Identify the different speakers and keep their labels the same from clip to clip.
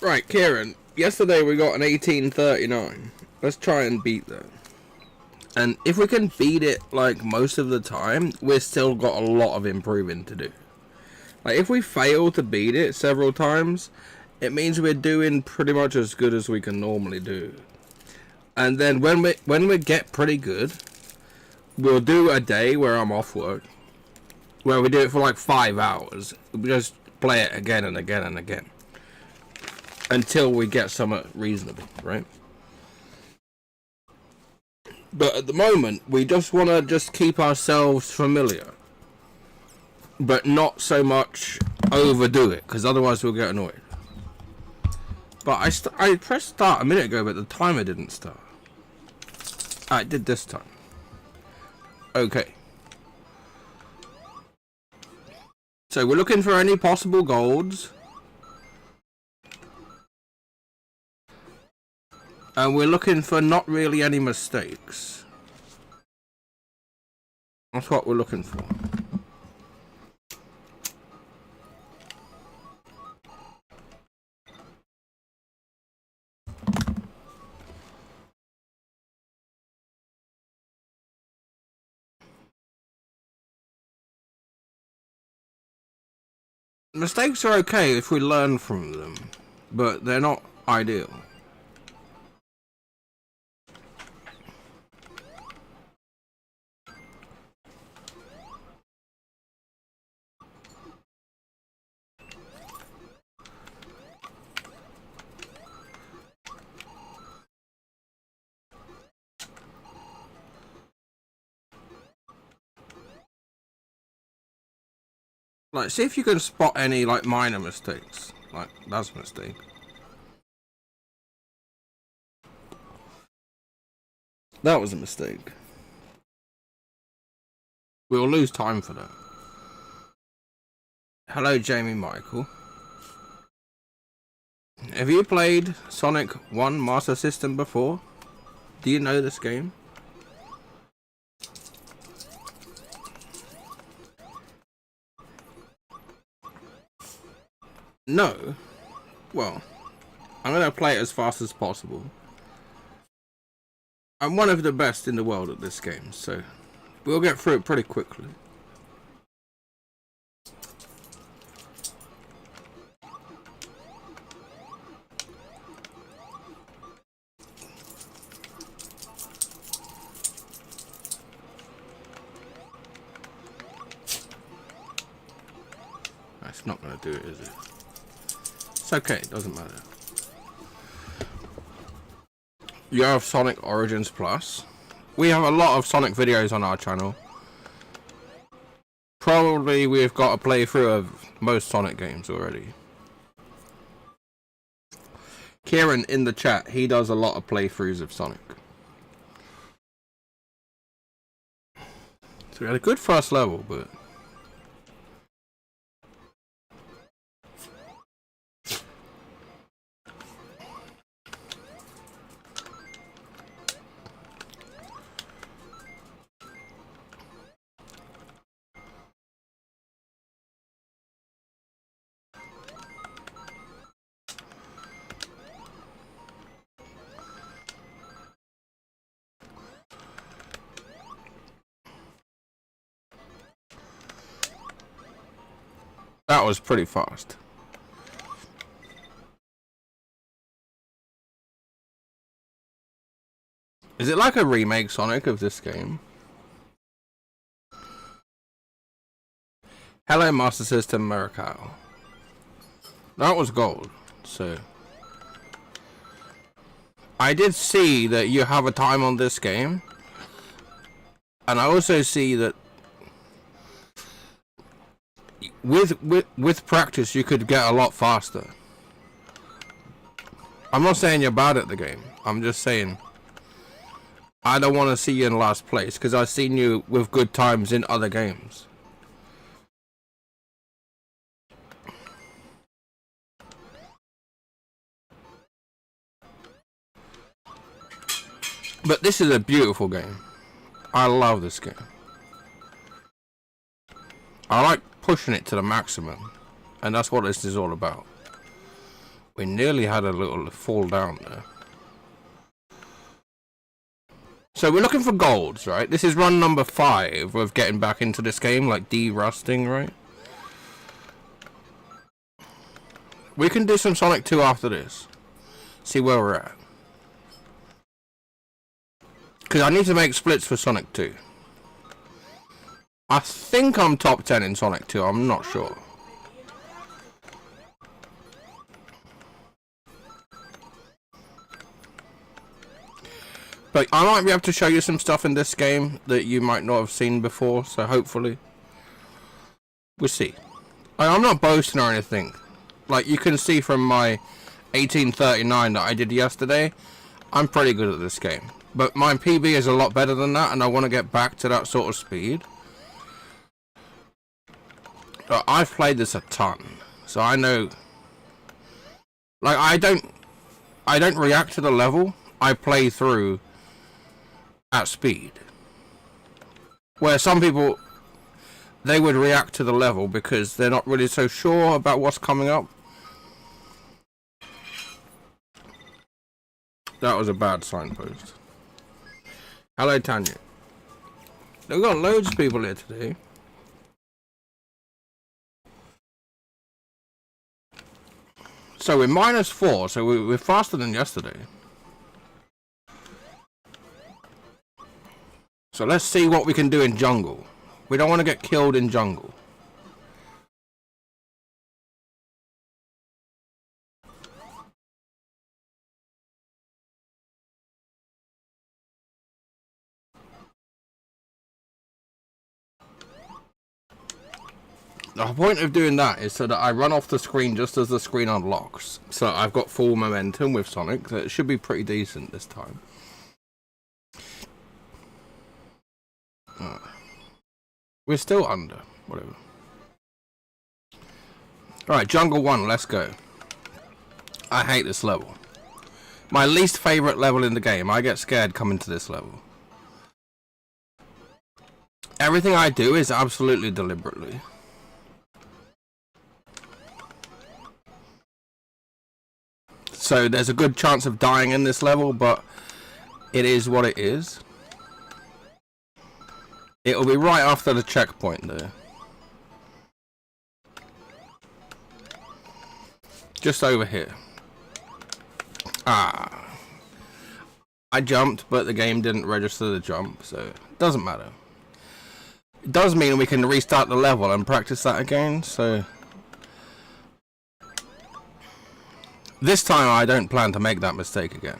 Speaker 1: Right, Kieran. Yesterday we got an 1839. Let's try and beat that. And if we can beat it like most of the time, we've still got a lot of improving to do. Like if we fail to beat it several times, it means we're doing pretty much as good as we can normally do. And then when we get pretty good, we'll do a day where I'm off work, where we do it for like 5 hours. We just play it again and again and again until we get something reasonable, right? But at the moment, we just want to just keep ourselves familiar, but not so much overdo it, because otherwise we'll get annoyed. But I pressed start a minute ago, but the timer didn't start. I did this time. Okay. So we're looking for any possible golds. And we're looking for not really any mistakes. That's what we're looking for. Mistakes are okay if we learn from them, but they're not ideal. Like, see if you can spot any, like, minor mistakes. Like, that's a mistake. That was a mistake. We'll lose time for that. Hello, Jamie Michael. Have you played Sonic 1 Master System before? Do you know this game? No? Well, I'm gonna play it as fast as possible. I'm one of the best in the world at this game, so we'll get through it pretty quickly. That's not gonna do it, is it? It's okay, it doesn't matter. You have Sonic Origins Plus. We have a lot of Sonic videos on our channel. Probably we've got a playthrough of most Sonic games already. Kieran in the chat, he does a lot of playthroughs of Sonic. So we had a good first level, but that was pretty fast. Is it like a remake Sonic of this game? Hello, Master System Miracle. That was gold, so I did see that you have a time on this game, and I also see that with practice you could get a lot faster. I'm not saying you're bad at the game. I'm just saying I don't want to see you in last place because I've seen you with good times in other games. But this is a beautiful game. I love this game. I like pushing it to the maximum, and that's what this is all about. We nearly had a little fall down there. So we're looking for golds, right? This is run number 5 of getting back into this game, like de-rusting, right? We can do some Sonic 2 after this. See where we're at. Because I need to make splits for Sonic 2. I think I'm top 10 in Sonic 2, I'm not sure. But I might be able to show you some stuff in this game that you might not have seen before, so hopefully. We'll see. I'm not boasting or anything. Like, you can see from my 1839 that I did yesterday, I'm pretty good at this game. But my PB is a lot better than that, and I want to get back to that sort of speed. But I've played this a ton, so I know... Like, I don't react to the level, I play through at speed. Where some people, they would react to the level because they're not really so sure about what's coming up. That was a bad signpost. Hello, Tanya. We've got loads of people here today. So we're -4, so we're faster than yesterday. So let's see what we can do in jungle. We don't want to get killed in jungle. The point of doing that is so that I run off the screen just as the screen unlocks. So I've got full momentum with Sonic, so it should be pretty decent this time. We're still under, whatever. Alright, Jungle 1, let's go. I hate this level. My least favourite level in the game. I get scared coming to this level. Everything I do is absolutely deliberately. So there's a good chance of dying in this level, but it is what it is. It'll be right after the checkpoint there. Just over here. Ah. I jumped, but the game didn't register the jump, so it doesn't matter. It does mean we can restart the level and practice that again, so... This time I don't plan to make that mistake again.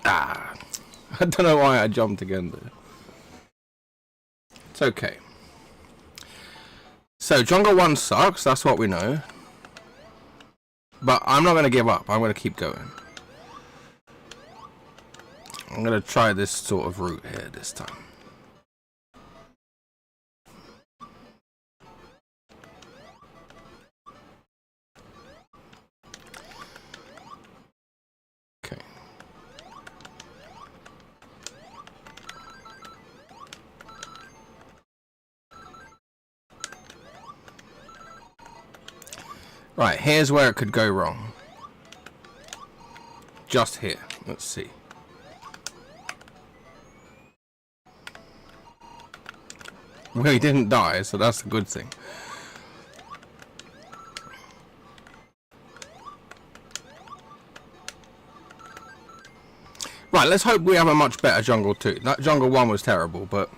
Speaker 1: Ah, I don't know why I jumped again there. It's okay. So Jungle 1 sucks, that's what we know. But I'm not going to give up, I'm going to keep going. I'm going to try this sort of route here this time. Right, here's where it could go wrong. Just here. Let's see. Well, he didn't die, so that's a good thing. Right, let's hope we have a much better Jungle 2. That Jungle 1 was terrible, but...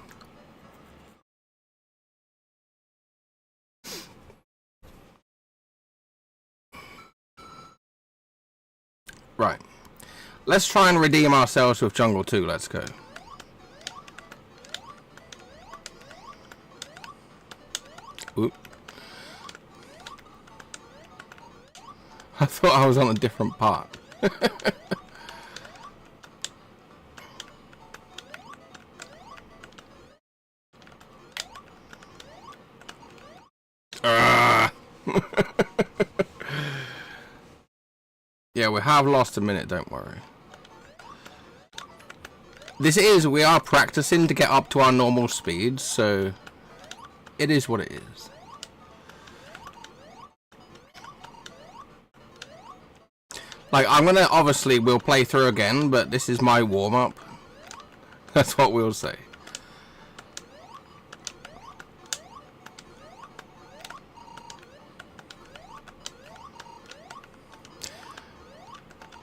Speaker 1: Right. Let's try and redeem ourselves with Jungle 2. Let's go. Oop. I thought I was on a different part. Yeah, we have lost a minute, don't worry. We are practicing to get up to our normal speed, so it is what it is. Like, I'm gonna, obviously, we'll play through again, but this is my warm-up. That's what we'll say.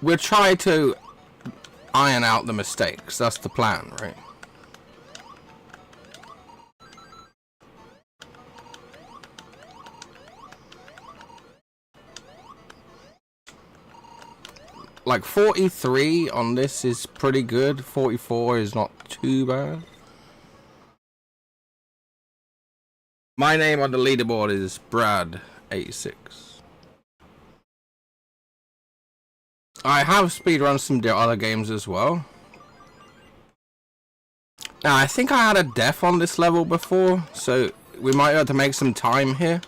Speaker 1: We'll try to iron out the mistakes. That's the plan, right? Like 43 on this is pretty good. 44 is not too bad. My name on the leaderboard is Brad86. I have speedrun some other games as well. Now, I think I had a death on this level before, so we might have to make some time here.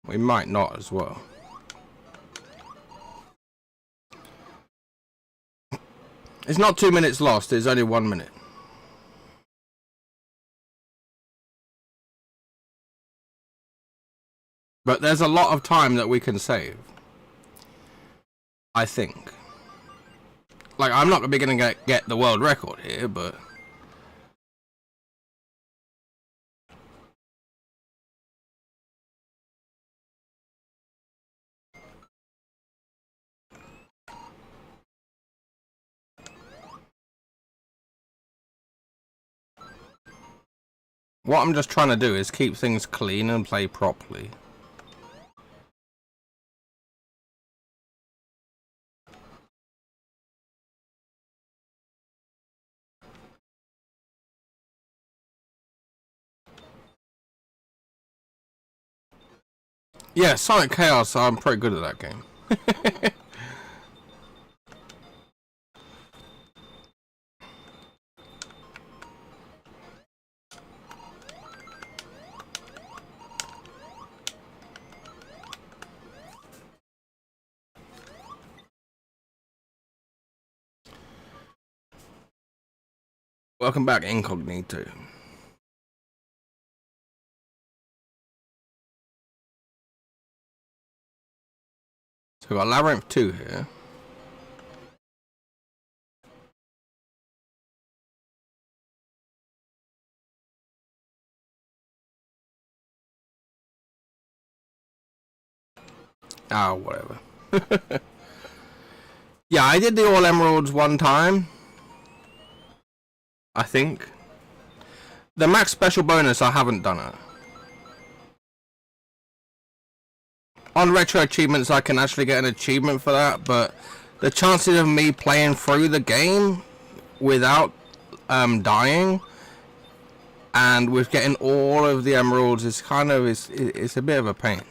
Speaker 1: We might not as well. It's not 2 minutes lost, it's only 1 minute. But there's a lot of time that we can save. I think. Like, I'm not going to get the world record here, but... what I'm just trying to do is keep things clean and play properly. Yeah, Sonic Chaos, I'm pretty good at that game. Welcome back, Incognito. So we've got Labyrinth 2 here. Ah, whatever. Yeah, I did the All Emeralds one time. I think. The max special bonus, I haven't done it. On retro achievements, I can actually get an achievement for that, but the chances of me playing through the game without dying and with getting all of the emeralds is kind of it's a bit of a pain.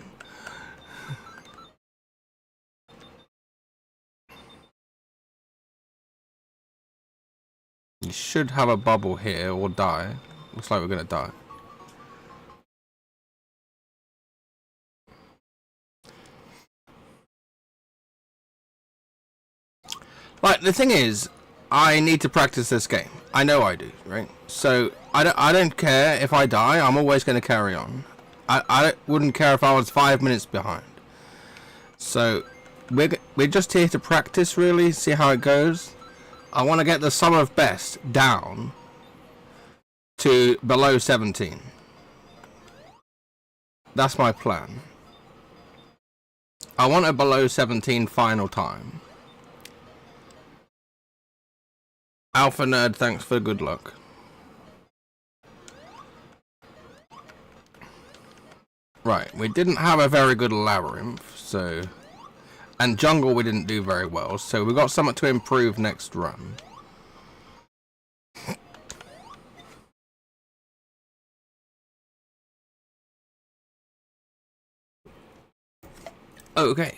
Speaker 1: You should have a bubble here or die. Looks like we're gonna die. Like, the thing is, I need to practice this game. I know I do, right? So I don't care if I die. I'm always going to carry on. I wouldn't care if I was 5 minutes behind. So we're just here to practice, really, see how it goes. I want to get the sum of best down to below 17. That's my plan. I want a below 17 final time. Alpha Nerd, thanks for good luck. Right, we didn't have a very good labyrinth, so... and jungle we didn't do very well, so we got something to improve next run. Okay.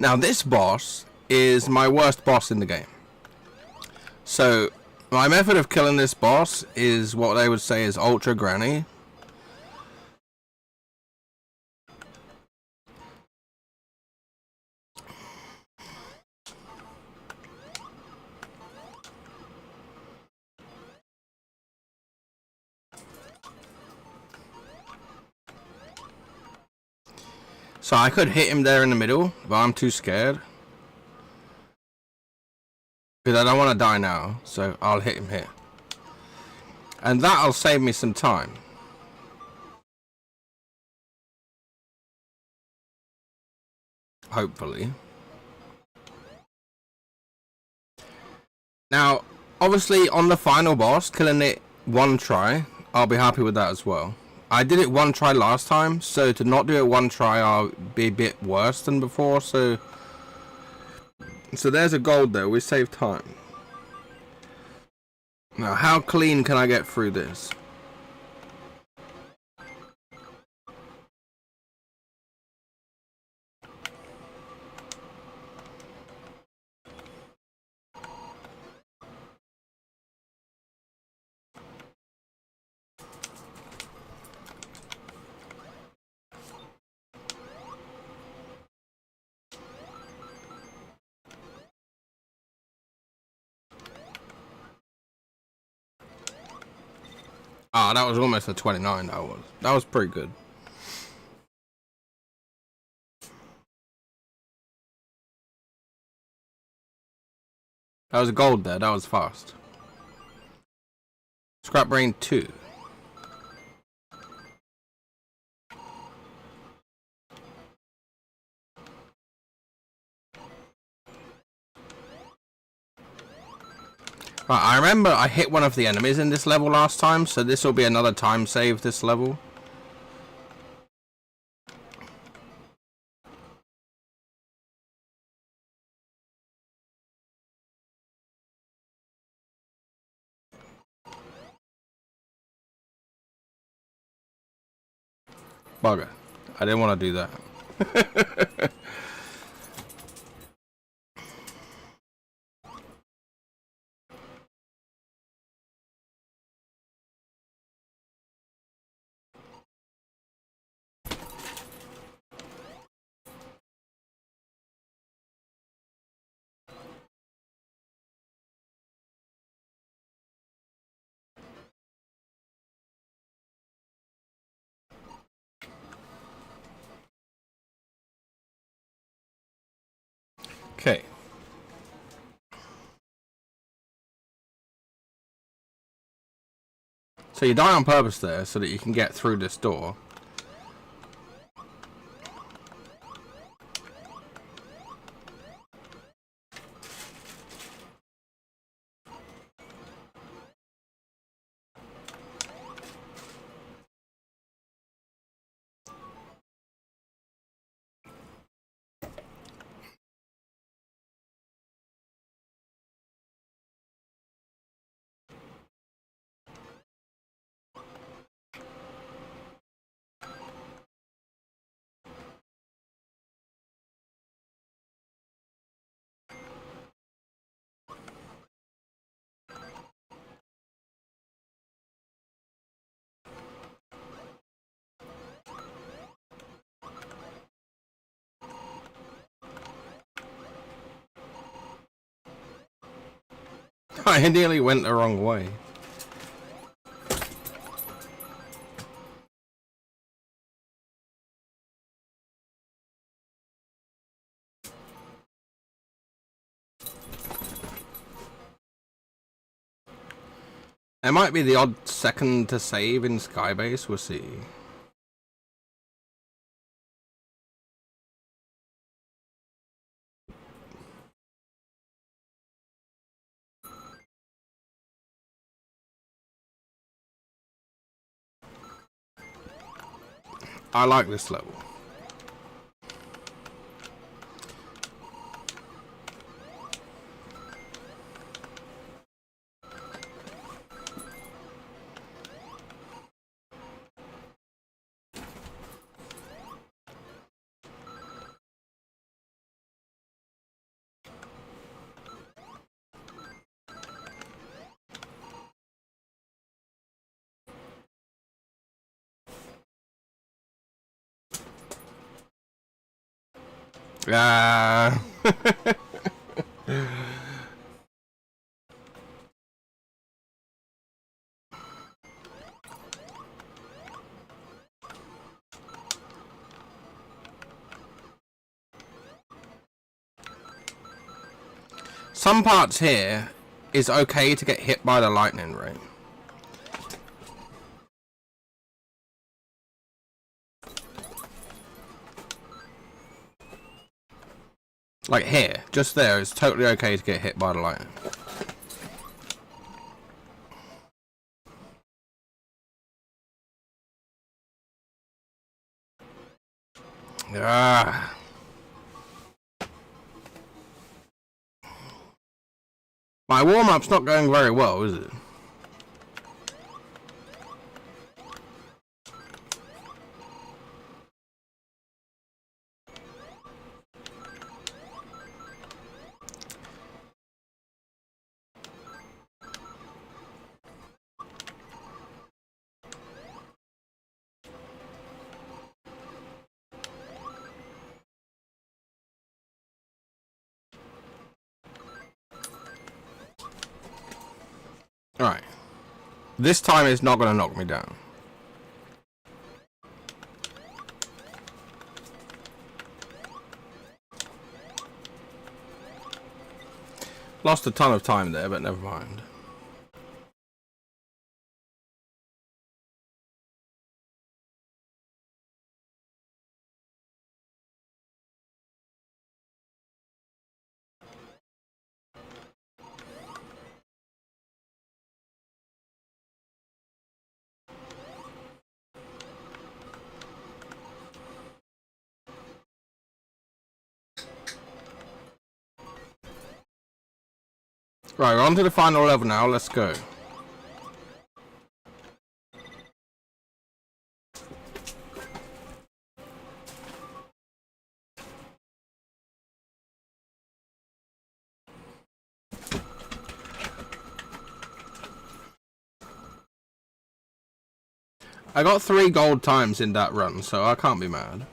Speaker 1: Now this boss is my worst boss in the game. So My method of killing this boss is what they would say is ultra granny. So I could hit him there in the middle, but I'm too scared. Because I don't want to die now, so I'll hit him here. And that'll save me some time. Hopefully. Now, obviously on the final boss, killing it one try, I'll be happy with that as well. I did it one try last time, so to not do it one try, I'll be a bit worse than before, so there's a gold there, we save time. Now, how clean can I get through this? Ah, that was almost a 29, that was pretty good. That was a gold there, that was fast. Scrap brain 2. Right, I remember I hit one of the enemies in this level last time, so this will be another time save this level. Bugger. I didn't want to do that. Okay. So you die on purpose there so that you can get through this door. I nearly went the wrong way. It might be the odd second to save in Skybase, we'll see. I like this level. Ah. Some parts here is okay to get hit by the lightning, right? Like here, just there, it's totally okay to get hit by the lightning. Ah. My warm-up's not going very well, is it? Alright. This time it's not going to knock me down. Lost a ton of time there, but never mind. Right, we're on to the final level now, let's go. I got 3 gold times in that run, so I can't be mad.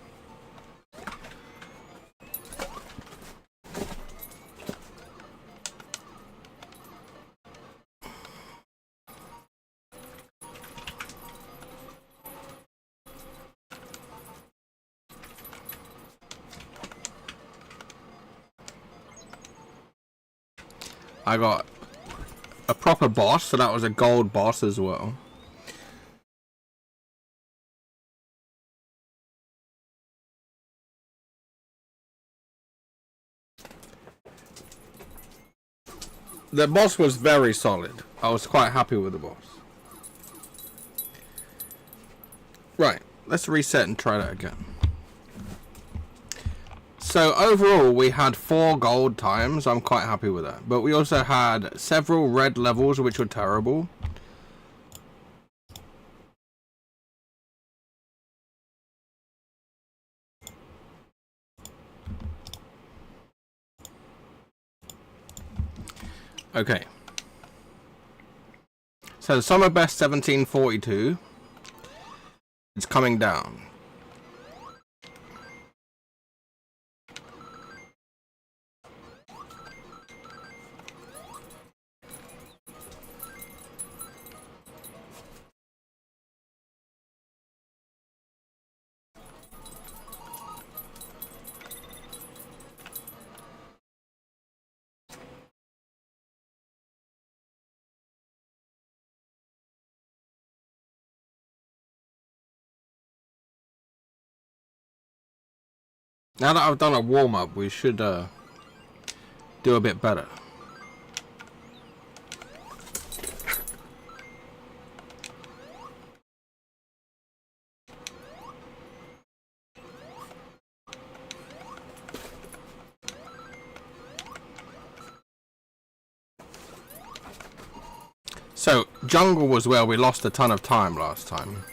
Speaker 1: I got a proper boss, so that was a gold boss as well. The boss was very solid. I was quite happy with the boss. Right, let's reset and try that again. So overall we had 4 gold times, I'm quite happy with that. But we also had several red levels which were terrible. Okay. So Summer Best 1742. It's coming down. Now that I've done a warm-up, we should do a bit better. So, jungle was where we lost a ton of time last time.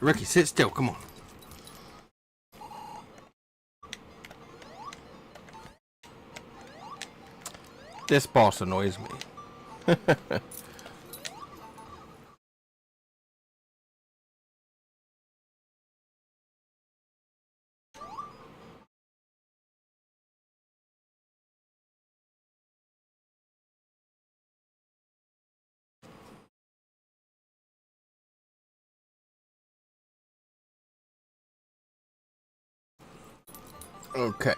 Speaker 1: Ricky, sit still, come on. This boss annoys me. Okay.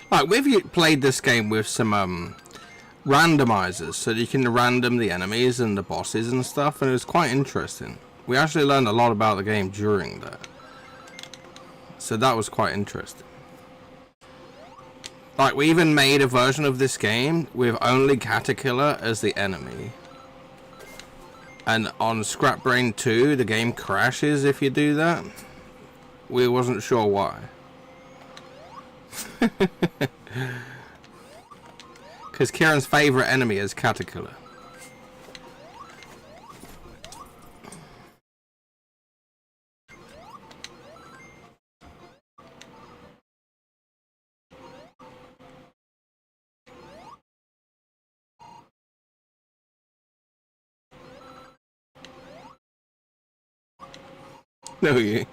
Speaker 1: Like, we've played this game with some randomizers, so that you can random the enemies and the bosses and stuff, and it was quite interesting. We actually learned a lot about the game during that. So that was quite interesting. Like, we even made a version of this game with only Caterpillar as the enemy. And on Scrap Brain 2, the game crashes if you do that. We wasn't sure why. Because Kieran's favourite enemy is Caterpillar. No, you.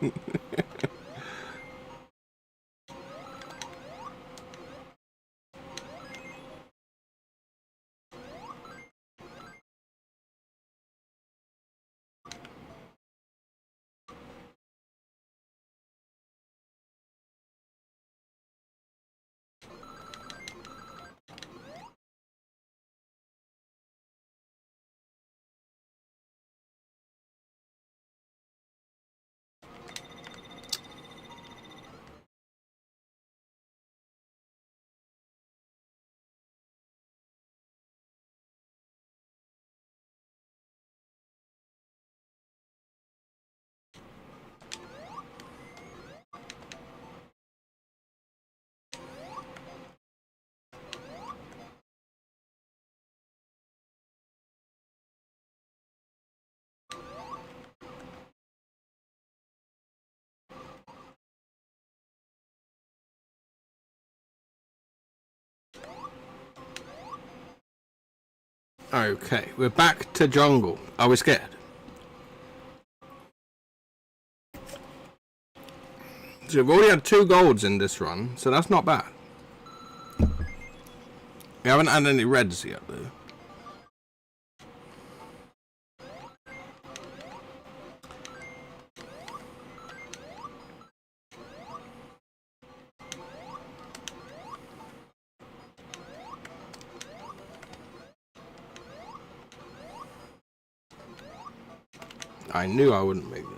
Speaker 1: Okay, we're back to jungle. Are we scared? So we've already had 2 golds in this run, so that's not bad. We haven't had any reds yet, though. I knew I wouldn't make that.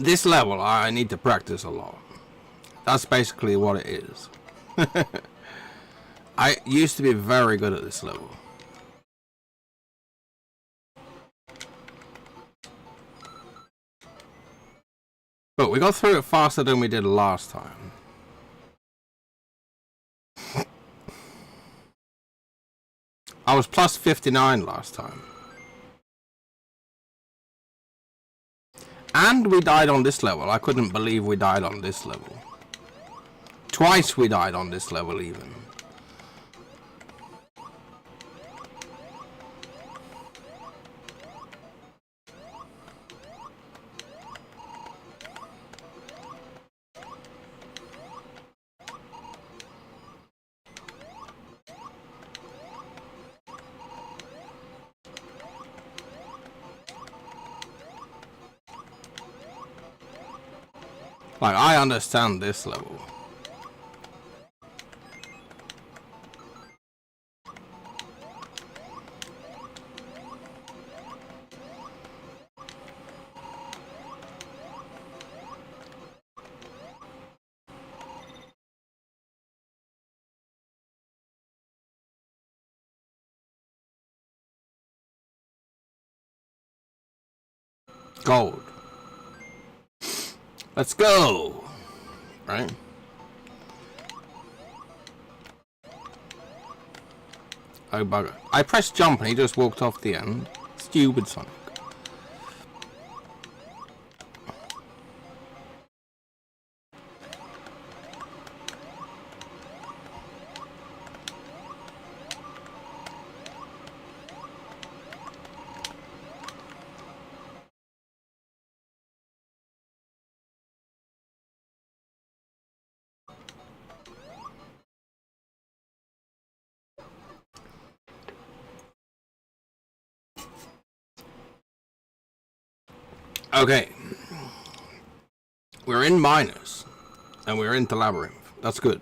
Speaker 1: This level, I need to practice a lot. That's basically what it is. I used to be very good at this level. But we got through it faster than we did last time. I was plus 59 last time. And we died on this level. I couldn't believe we died on this level. Twice we died on this level even. Like, I understand this level. Gold. Let's go! Right? Oh bugger. I pressed jump and he just walked off the end. Stupid Sonic. Okay. We're in minus. And we're into labyrinth. That's good.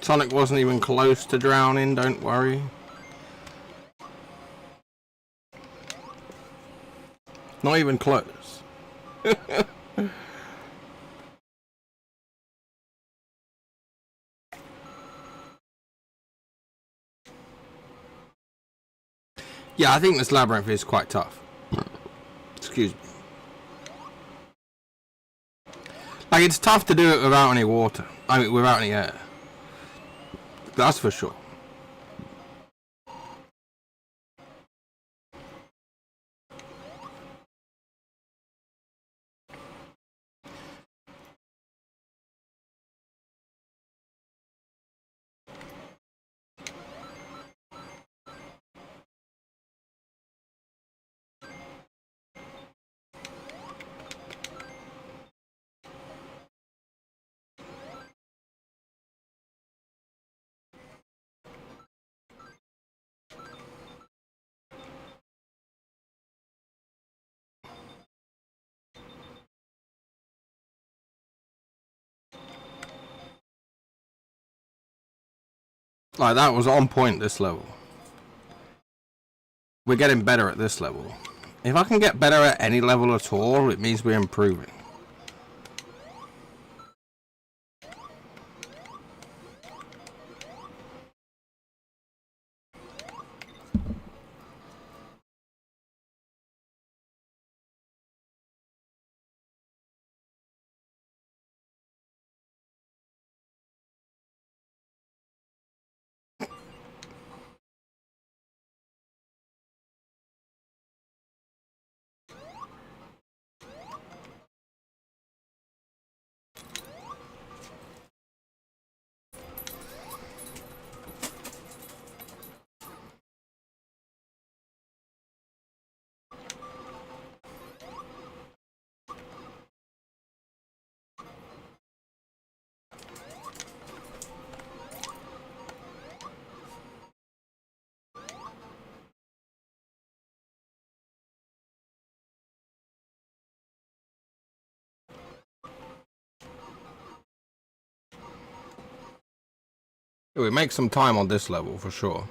Speaker 1: Sonic wasn't even close to drowning, don't worry. Not even close. Yeah, I think this labyrinth is quite tough. Excuse me. Like, it's tough to do it without any water. I mean, without any air. That's for sure. Like, that was on point this level. We're getting better at this level. If I can get better at any level at all, it means we're improving. We make some time on this level for sure.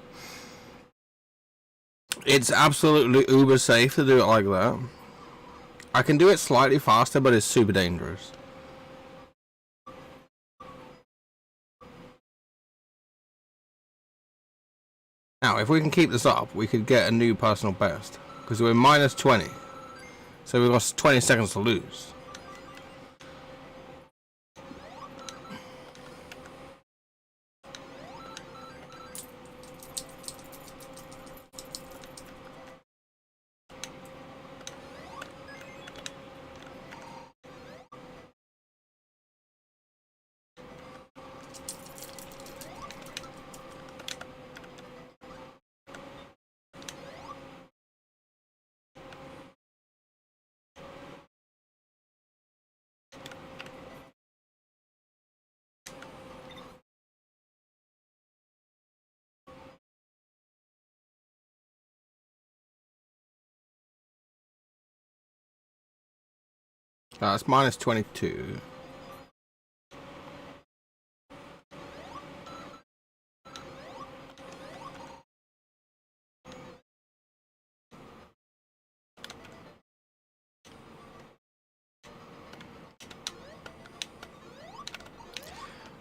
Speaker 1: It's absolutely uber safe to do it like that. I can do it slightly faster, but it's super dangerous. Now, if we can keep this up, we could get a new personal best. Because we're minus 20. So we've got 20 seconds to lose. That's minus 22.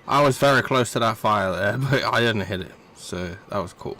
Speaker 1: I was very close to that fire there, but I didn't hit it, so that was cool.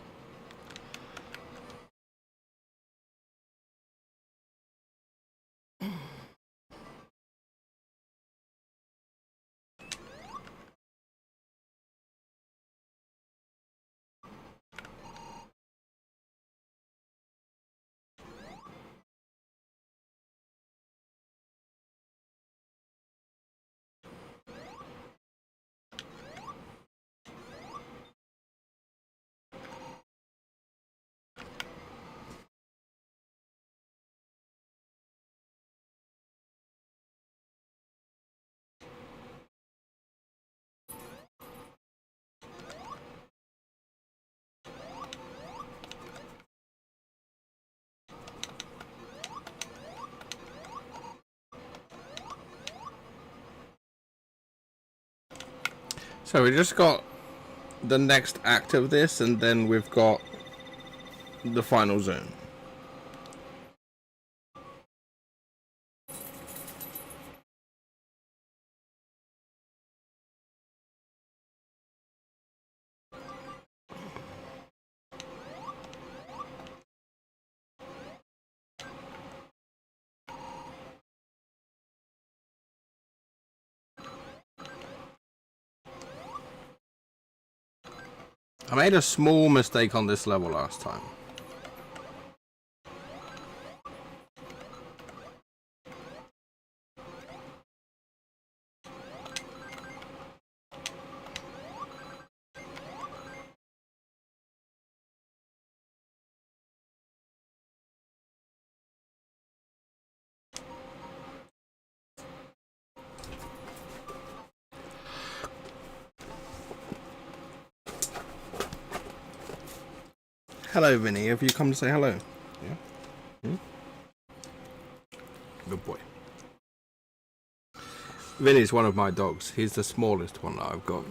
Speaker 1: So we just got the next act of this, and then we've got the final zone. I made a small mistake on this level last time. Hello, Vinny. Have you come to say hello? Yeah. Hmm? Good boy. Vinny's one of my dogs. He's the smallest one that I've got.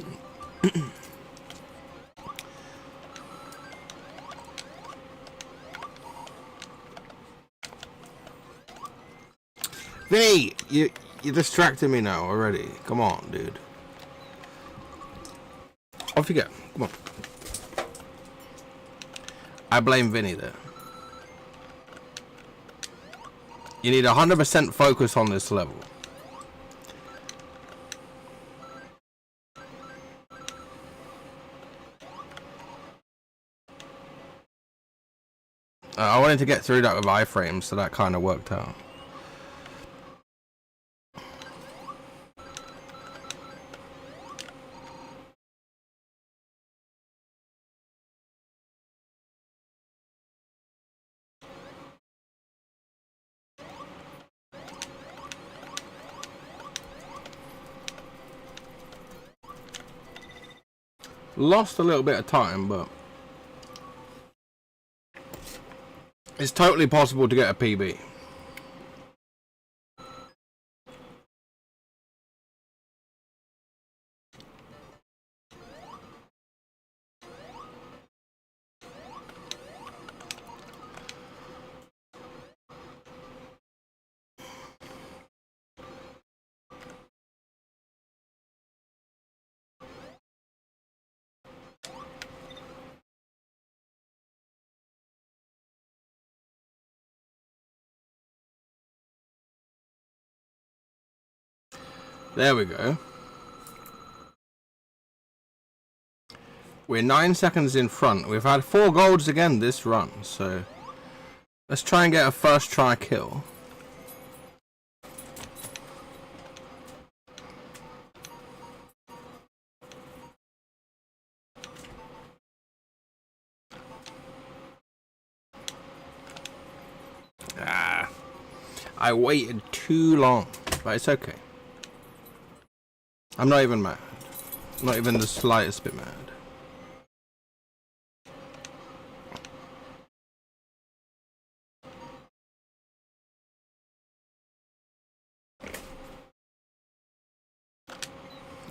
Speaker 1: Vinny, you're distracting me now already. Come on, dude. Off you go. Come on. I blame Vinny there. You need 100% focus on this level. I wanted to get through that with iframes, so that kind of worked out. Lost a little bit of time, but it's totally possible to get a PB. There we go. We're 9 seconds in front. We've had 4 golds again this run, so let's try and get a first try kill. I waited too long, but it's okay. I'm not even mad. Not even the slightest bit mad.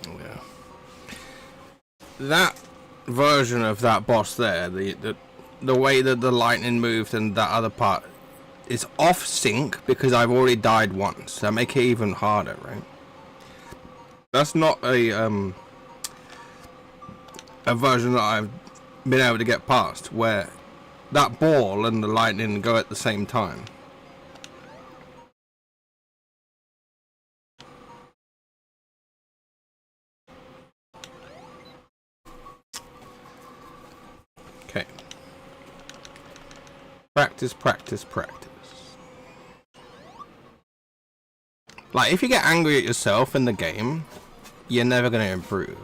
Speaker 1: Yeah. That version of that boss there, the way that the lightning moved and that other part, is off sync because I've already died once. So make it even harder, right? That's not a version that I've been able to get past, where that ball and the lightning go at the same time. Okay. Practice, practice, practice. Like, if you get angry at yourself in the game, you're never going to improve.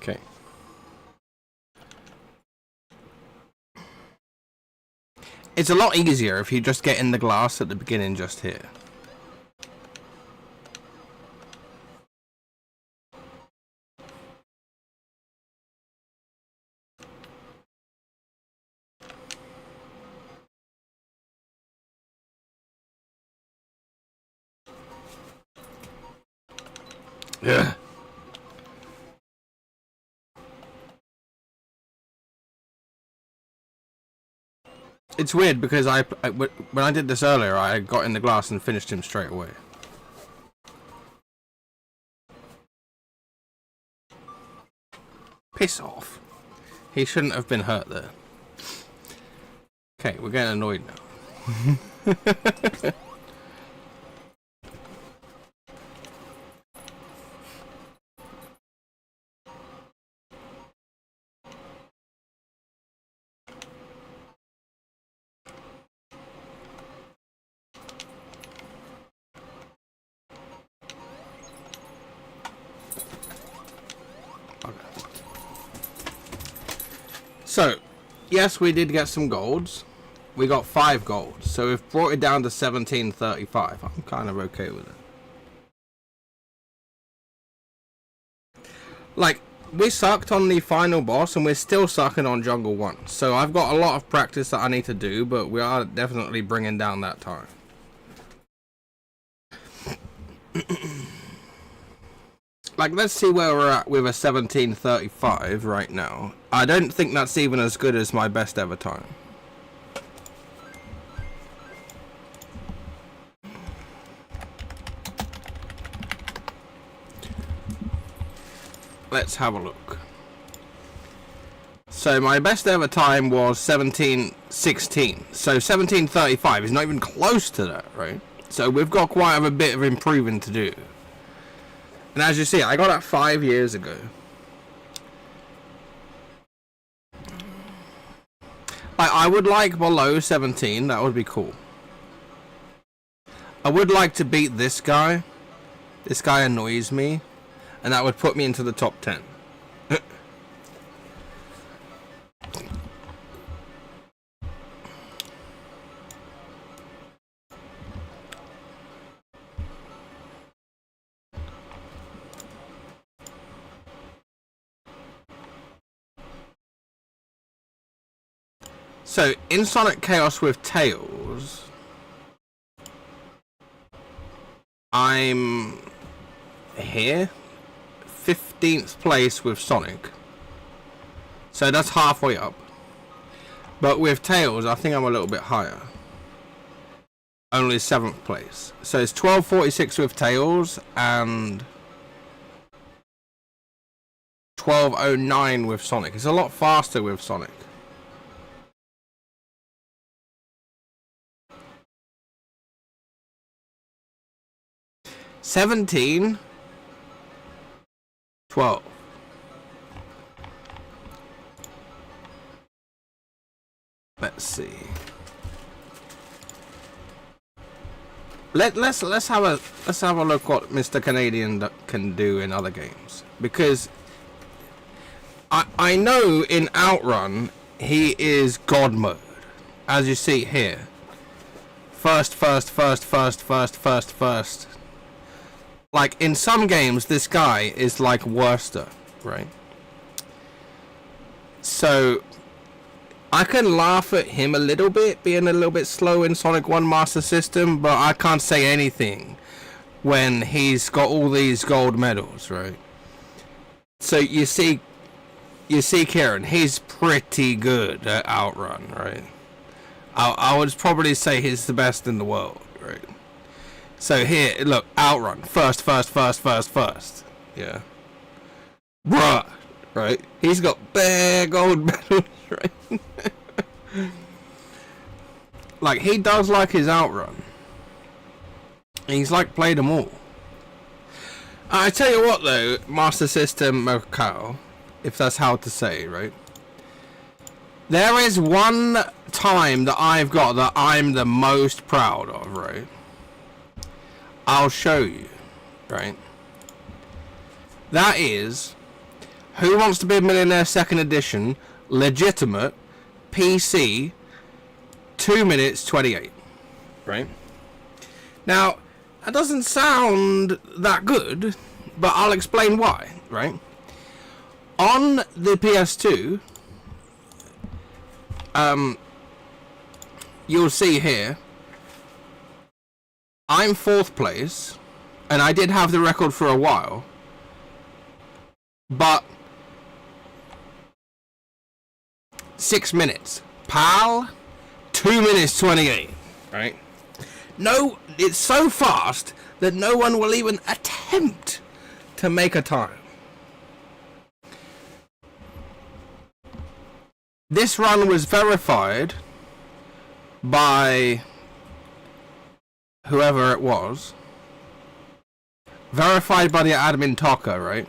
Speaker 1: Okay. It's a lot easier if you just get in the glass at the beginning just here. Yeah. It's weird because when I did this earlier, I got in the glass and finished him straight away. Piss off. He shouldn't have been hurt there. Okay, we're getting annoyed now. So, yes, we did get some golds. We got 5 golds, so we've brought it down to 1735. I'm kind of okay with it. Like, we sucked on the final boss, and we're still sucking on Jungle 1. So I've got a lot of practice that I need to do, but we are definitely bringing down that time. Like, let's see where we're at with a 1735 right now. I don't think that's even as good as my best ever time. Let's have a look. So my best ever time was 1716. So 1735 is not even close to that, right? So we've got quite a bit of improving to do. And as you see, I got that 5 years ago. I would like below 17, that would be cool. I would like to beat this guy. This guy annoys me. And that would put me into the top 10. So, in Sonic Chaos with Tails, I'm here, 15th place with Sonic. So that's halfway up. But with Tails, I think I'm a little bit higher. Only 7th place. So it's 12:46 with Tails and 12:09 with Sonic. It's a lot faster with Sonic. $17, $12. Let's see. Let's have a look what Mr. Canadian can do in other games, because I know in Outrun he is God mode, as you see here. First. Like in some games, this guy is like worster, right? So I can laugh at him a little bit, being a little bit slow in Sonic 1 Master System, but I can't say anything when he's got all these gold medals, right? So you see Kieran, he's pretty good at Outrun, right? I would probably say he's the best in the world, right? So here, look, Outrun, first. Yeah. Bruh, right? He's got bare gold medals, right? Like, he does like his Outrun. He's like played them all. I tell you what though, Master System Macau, if that's how to say, right? There is one time that I've got that I'm the most proud of, right? I'll show you, right? That is Who Wants to Be a Millionaire 2nd Edition, legitimate, PC, 2 minutes 28, right? Now, that doesn't sound that good, but I'll explain why, right? On the PS2, you'll see here, I'm 4th place, and I did have the record for a while, but 6 minutes. PAL, 2 minutes 28, right? No, it's so fast that no one will even attempt to make a time. This run was verified by whoever it was. Verified by the admin Taka, right?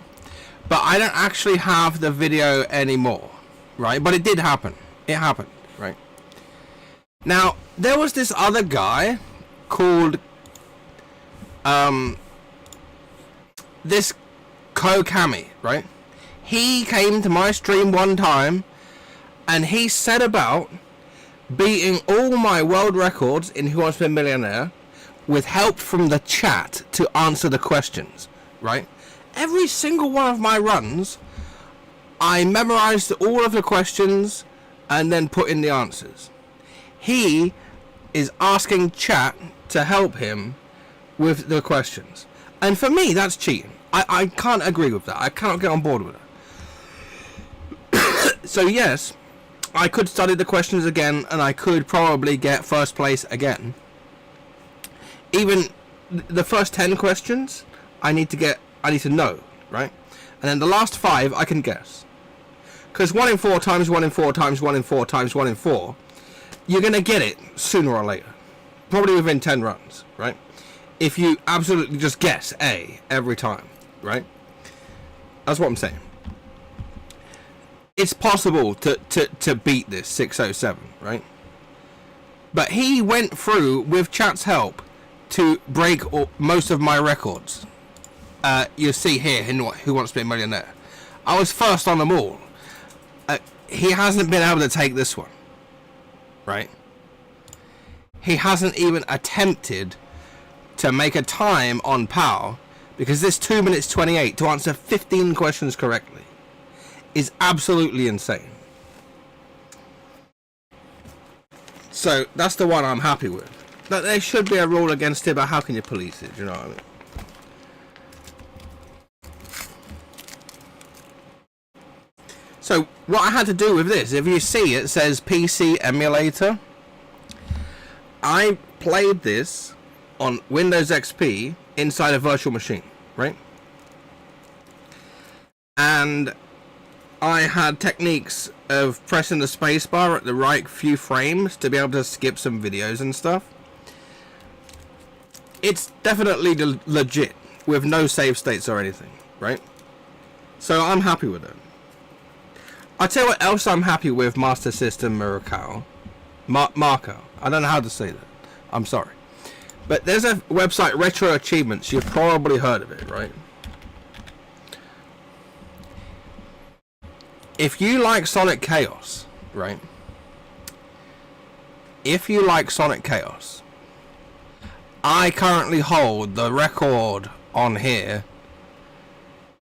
Speaker 1: But I don't actually have the video anymore, right? But it did happen. It happened, right? Now, there was this other guy called this Kokami, right? He came to my stream one time and he said about beating all my world records in Who Wants to Be a Millionaire with help from the chat to answer the questions, right? Every single one of my runs, I memorized all of the questions and then put in the answers. He is asking chat to help him with the questions. And for me, that's cheating. I can't agree with that. I cannot get on board with it. So yes, I could study the questions again and I could probably get 1st place again. Even the first 10 questions, I need to know, right? And then the last 5, I can guess. Because 1 in 4 times 1 in 4 times 1 in 4 times 1 in 4, you're going to get it sooner or later. Probably within 10 runs, right? If you absolutely just guess A every time, right? That's what I'm saying. It's possible to beat this 607, right? But he went through, with chat's help, to break most of my records. You see here in Who Wants to Be a Millionaire. I was first on them all. He hasn't been able to take this one, right? He hasn't even attempted to make a time on PAL, because this 2 minutes 28 to answer 15 questions correctly is absolutely insane. So that's the one I'm happy with. But there should be a rule against it, but how can you police it? Do you know what I mean? So what I had to do with this, if you see it says PC emulator, I played this on Windows XP inside a virtual machine, right? And I had techniques of pressing the spacebar at the right few frames to be able to skip some videos and stuff. It's definitely legit with no save states or anything, right? So I'm happy with it. I'll tell you what else I'm happy with, Master System Marco. I don't know how to say that. I'm sorry. But there's a website, Retro Achievements. You've probably heard of it, right? If you like Sonic Chaos, right? If you like Sonic Chaos, I currently hold the record on here.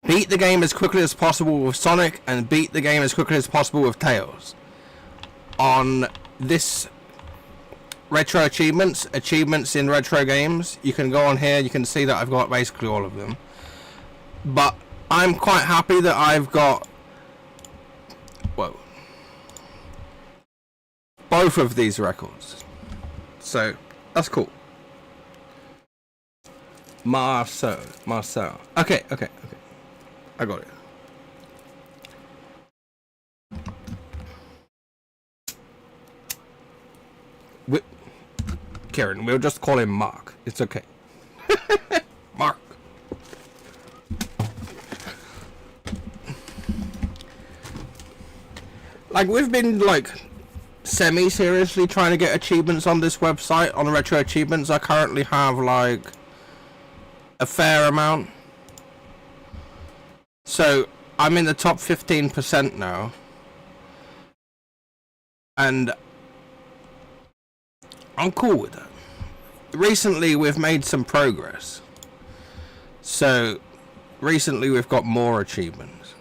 Speaker 1: Beat the game as quickly as possible with Sonic and beat the game as quickly as possible with Tails. On this Retro Achievements in retro games, you can go on here, you can see that I've got basically all of them. But I'm quite happy that I've got, whoa, both of these records. So, that's cool. Marcel. Okay. I got it. Karen, we'll just call him Mark. It's okay. Mark. Like, we've been, like, semi-seriously trying to get achievements on this website, on Retro Achievements. I currently have, like, a fair amount. So, I'm in the top 15% now. And I'm cool with that. Recently, we've made some progress. So, recently we've got more achievements.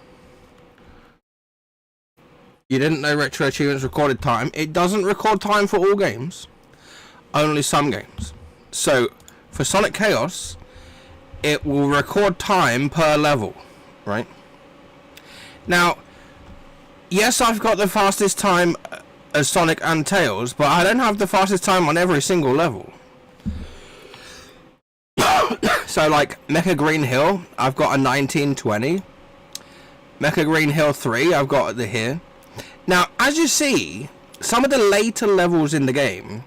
Speaker 1: You didn't know Retro Achievements recorded time. It doesn't record time for all games. Only some games. So, for Sonic Chaos, it will record time per level. Right? Now, yes, I've got the fastest time as Sonic and Tails, but I don't have the fastest time on every single level. So, like, Mecha Green Hill, I've got a 1920. Mecha Green Hill 3, I've got it here. Now, as you see, some of the later levels in the game,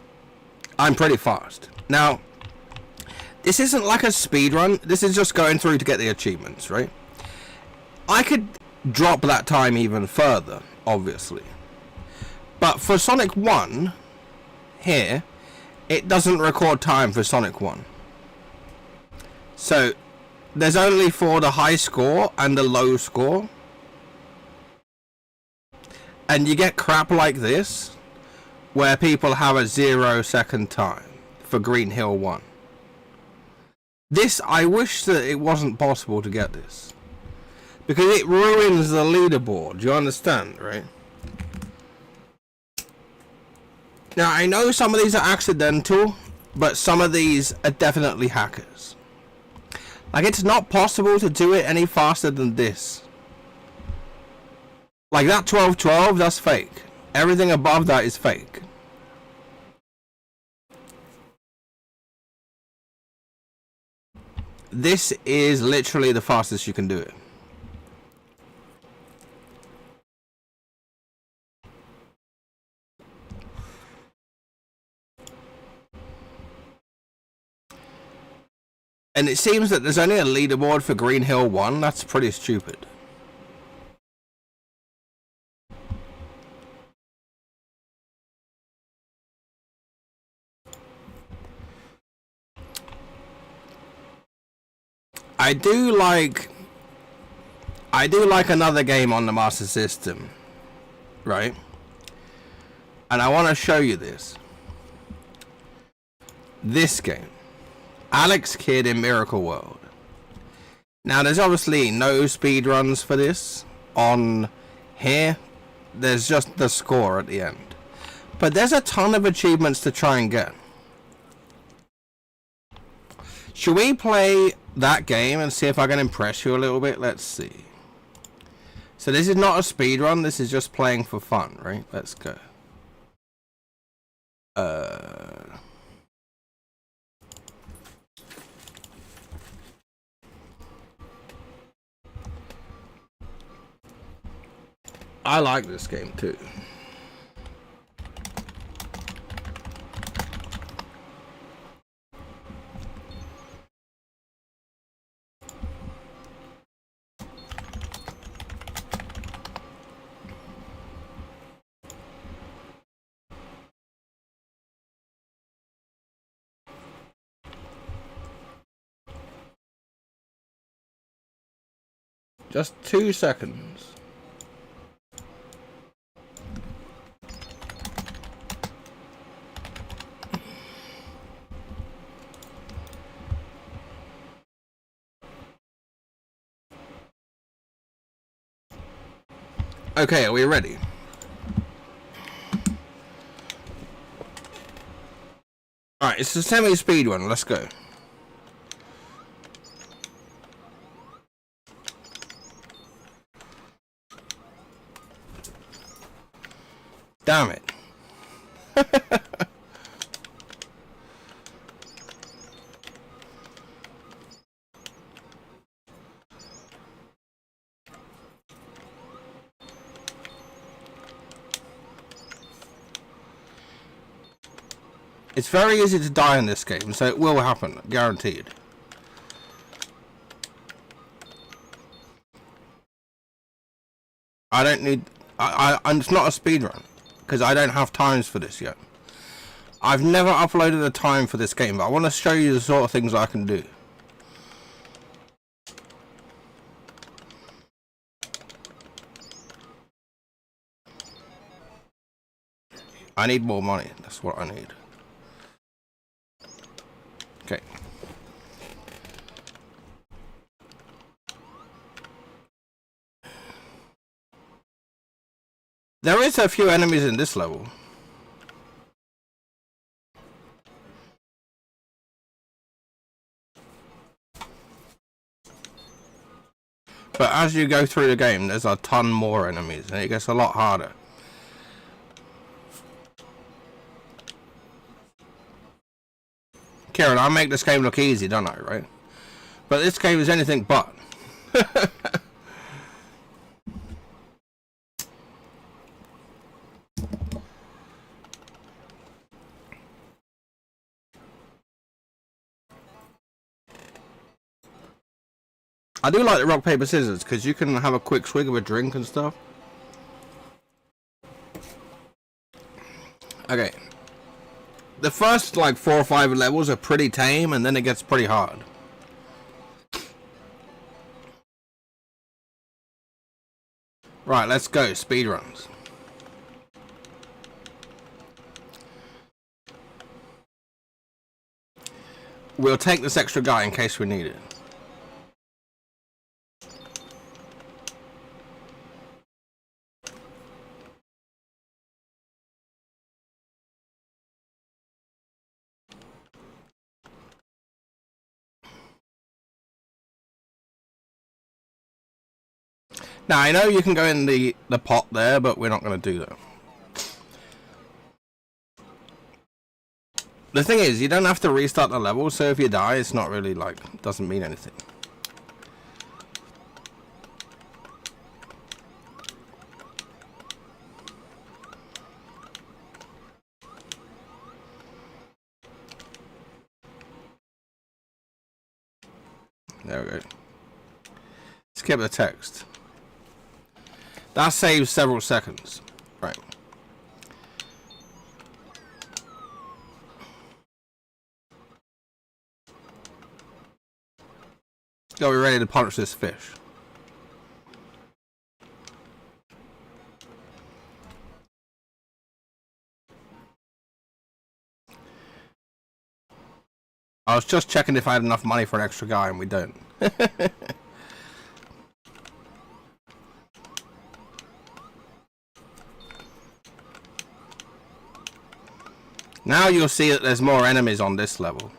Speaker 1: I'm pretty fast. Now, this isn't like a speedrun, this is just going through to get the achievements, right? I could drop that time even further, obviously. But for Sonic 1, here, it doesn't record time for Sonic 1. So, there's only for the high score and the low score. And you get crap like this, where people have a 0-second time for Green Hill 1. This, I wish that it wasn't possible to get this. Because it ruins the leaderboard, you understand, right? Now, I know some of these are accidental, but some of these are definitely hackers. Like, it's not possible to do it any faster than this. Like, that 12-12, that's fake. Everything above that is fake. This is literally the fastest you can do it. And it seems that there's only a leaderboard for Green Hill 1. That's pretty stupid. I do like another game on the Master System, right? And I want to show you this. This game. Alex Kidd in Miracle World. Now, there's obviously no speedruns for this on here. There's just the score at the end. But there's a ton of achievements to try and get. Should we play that game and see if I can impress you a little bit? Let's see. So this is not a speed run. This is just playing for fun, right? Let's go. I like this game too. Just 2 seconds. Okay, are we ready? Alright, it's a semi-speed one. Let's go. Damn it. It's very easy to die in this game, so it will happen, guaranteed. I don't need... it's not a speedrun, because I don't have times for this yet. I've never uploaded a time for this game, but I want to show you the sort of things I can do. I need more money, that's what I need. Okay. There is a few enemies in this level. But as you go through the game, there's a ton more enemies, and it gets a lot harder. Kieran, I make this game look easy, don't I, right? But this game is anything but. I do like the rock, paper, scissors, because you can have a quick swig of a drink and stuff. Okay. The first, like, 4 or 5 levels are pretty tame, and then it gets pretty hard. Right, let's go. Speedruns. We'll take this extra guy in case we need it. Now, I know you can go in the pot there, but we're not going to do that. The thing is, you don't have to restart the level, so if you die, it's not really, like, doesn't mean anything. There we go. Skip the text. That saves several seconds. Right. Are we ready to punch this fish? I was just checking if I had enough money for an extra guy, and we don't. Now you'll see that there's more enemies on this level.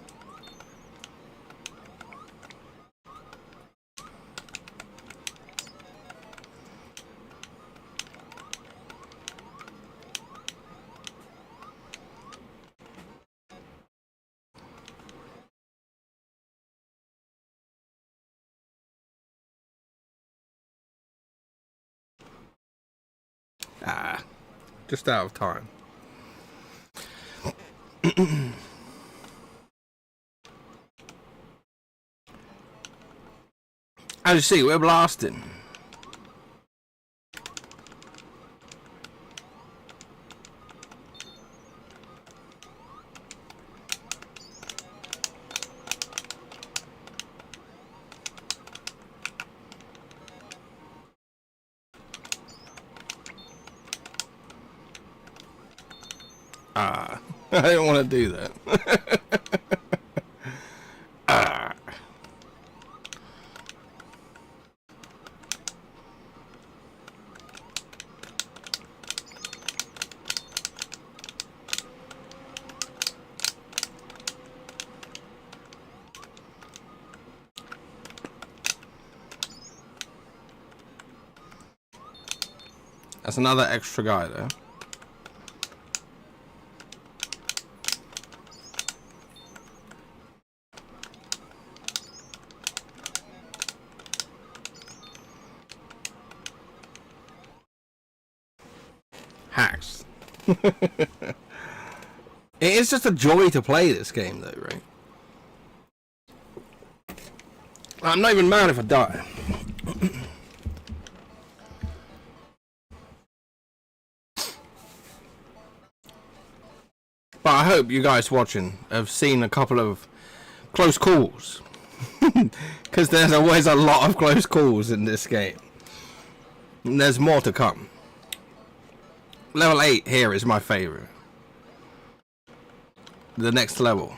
Speaker 1: Ah, just out of time. As you see, we're blasting. Ah, I don't want to do that. Ah. That's another extra guy there. Hacks. It is just a joy to play this game though, right? I'm not even mad if I die. But I hope you guys watching have seen a couple of close calls. Because there's always a lot of close calls in this game. And there's more to come. Level 8 here is my favourite. The next level.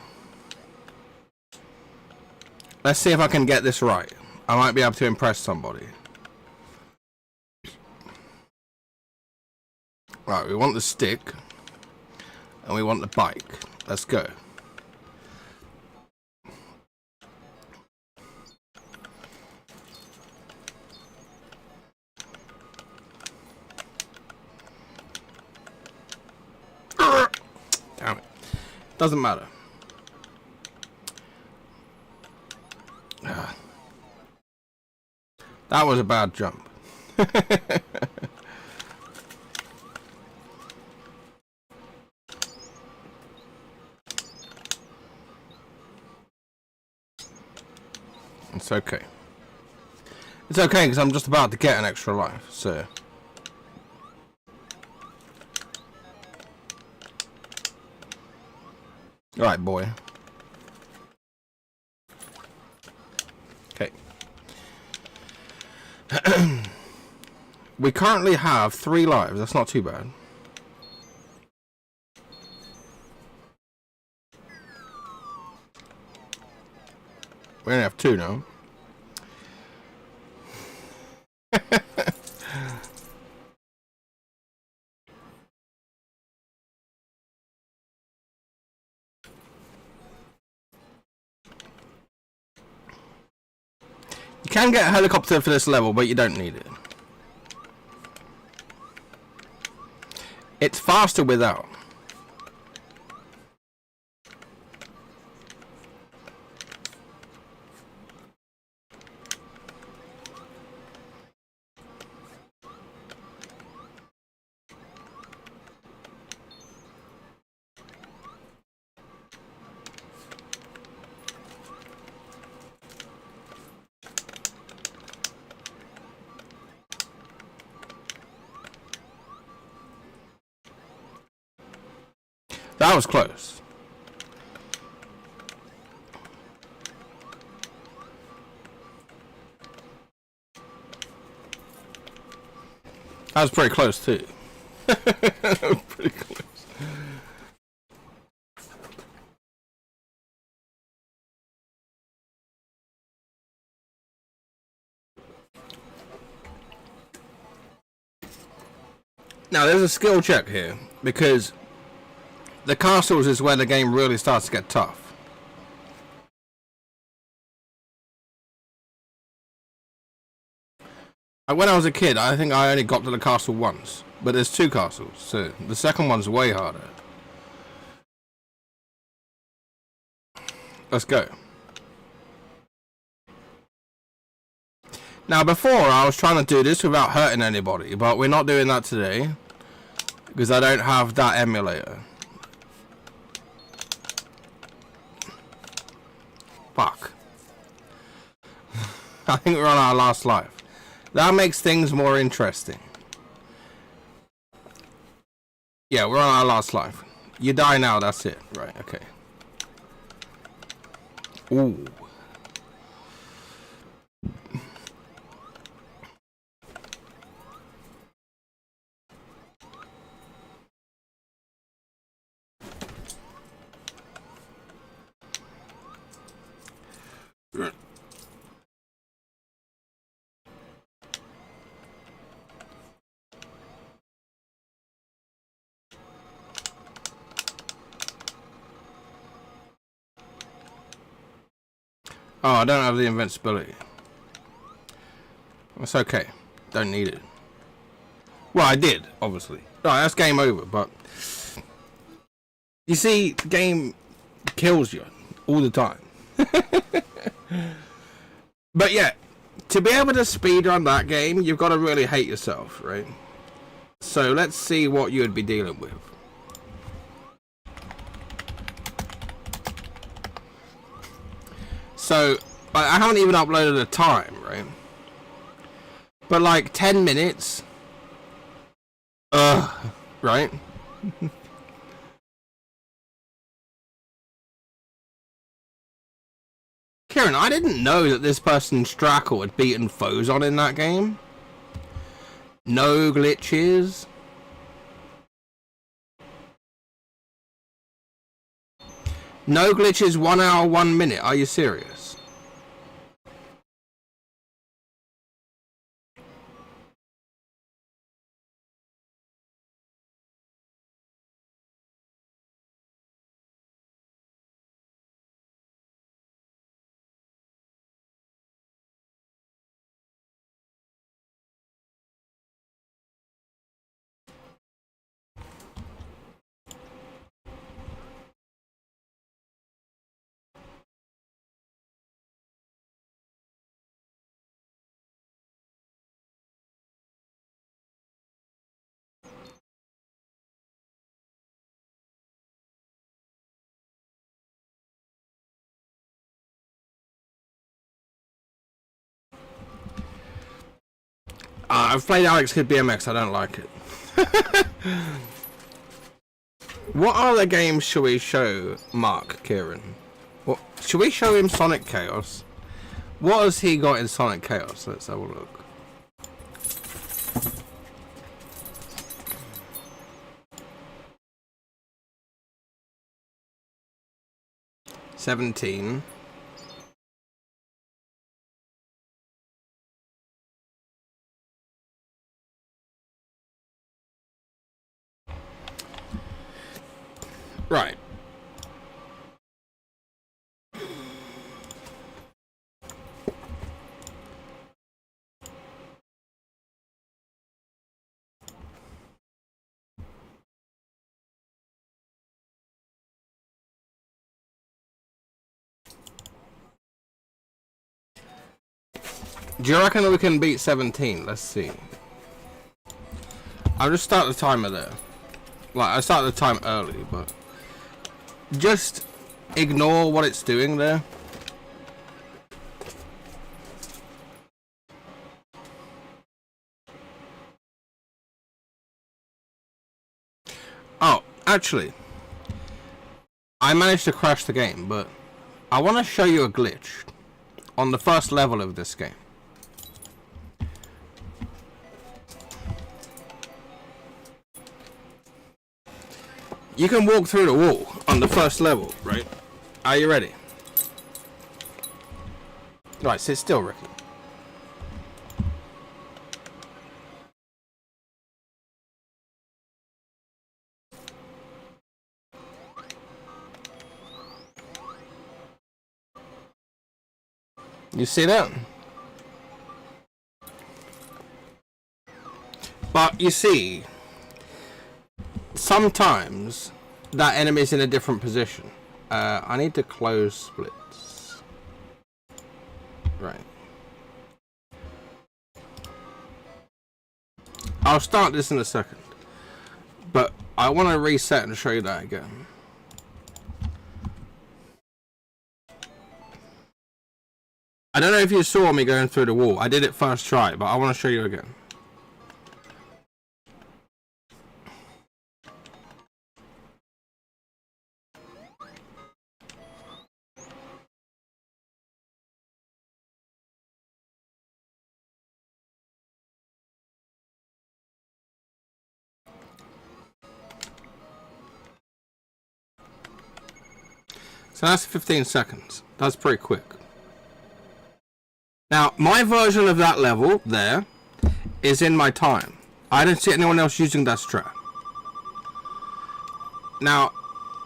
Speaker 1: Let's see if I can get this right. I might be able to impress somebody. Right, we want the stick. And we want the bike. Let's go. Damn it. Doesn't matter. That was a bad jump. It's okay. It's okay because I'm just about to get an extra life, so. Right, boy. Okay. We currently have 3 lives. That's not too bad. We only have 2 now. You can get a helicopter for this level, but you don't need it. It's faster without. That was close. That was pretty close too. Pretty close. Now there's a skill check here because the castles is where the game really starts to get tough. When I was a kid, I think I only got to the castle once, but there's 2 castles, so the second one's way harder. Let's go. Now before I was trying to do this without hurting anybody, but we're not doing that today. because I don't have that emulator. Fuck. I think we're on our last life. That makes things more interesting. Yeah, we're on our last life. You die now, that's it. Right, okay. Ooh. Oh, I don't have the invincibility. That's okay. Don't need it. Well, I did, obviously. Right, that's game over, but... You see, game kills you all the time. But yeah, to be able to speedrun that game, you've got to really hate yourself, right? So let's see what you would be dealing with. So, I haven't even uploaded a time, right? But like 10 minutes. Right? Kieran, I didn't know that this person Strackle had beaten Fozon in that game. No glitches. No glitches, 1 hour, 1 minute. Are you serious? I've played Alex Kidd BMX, I don't like it. What other games shall we show Mark, Kieran? What, should we show him Sonic Chaos? What has he got in Sonic Chaos? Let's have a look. $17. Right. Do you reckon that we can beat 17? Let's see. I'll just start the timer there. Like, I started the time early, but... Just ignore what it's doing there. Oh, actually... I managed to crash the game, but... I want to show you a glitch. On the first level of this game. You can walk through the wall on the first level, right? Are you ready? Right, sit still, Ricky. You see that? But you see, sometimes that enemy's in a different position. I need to close splits. Right. I'll start this in a second. But I want to reset and show you that again. I don't know if you saw me going through the wall. I did it first try, but I want to show you again. So that's 15 seconds. That's pretty quick. Now, my version of that level there is in my time. I don't see anyone else using that strat. Now,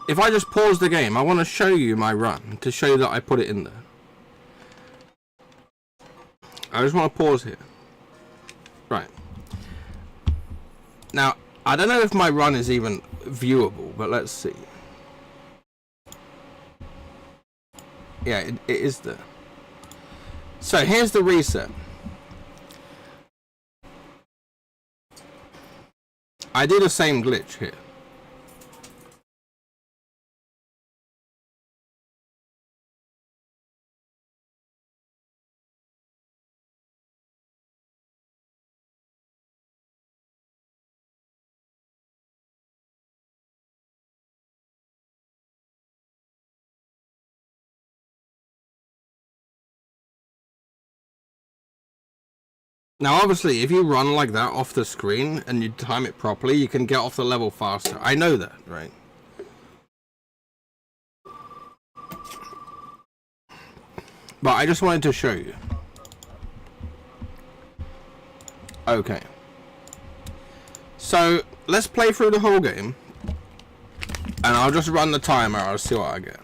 Speaker 1: if I just pause the game, I want to show you my run to show you that I put it in there. I just want to pause here. Right. Now, I don't know if my run is even viewable, but let's see. Yeah, it is there. So here's the reset. I do the same glitch here. Now, obviously, if you run like that off the screen and you time it properly, you can get off the level faster. I know that, right? But I just wanted to show you. Okay. So, let's play through the whole game. And I'll just run the timer, I'll see what I get.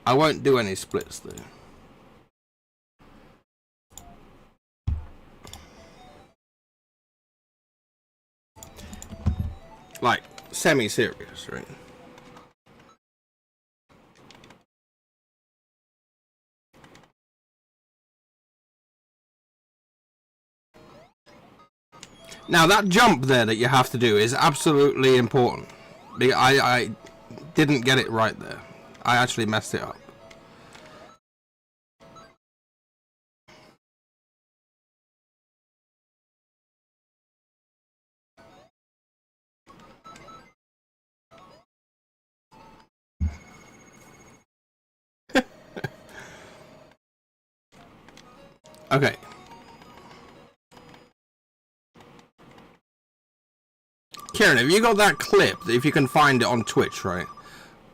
Speaker 1: I won't do any splits, though. Like, semi-serious, right? Now, that jump there that you have to do is absolutely important. I didn't get it right there. I actually messed it up. Okay. Kieran, have you got that clip, if you can find it on Twitch, right?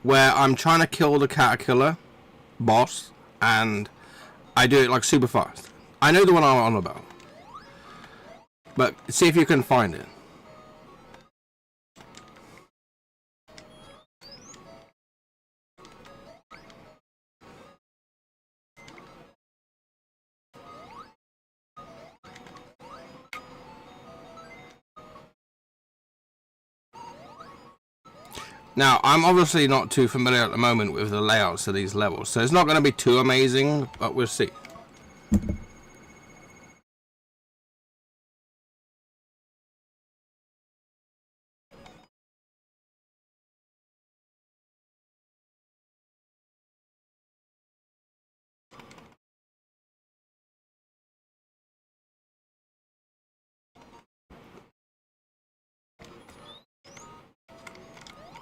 Speaker 1: Where I'm trying to kill the caterpillar boss, and I do it like super fast. I know the one I'm on about. But see if you can find it. Now, I'm obviously not too familiar at the moment with the layouts of these levels, so it's not going to be too amazing, but we'll see.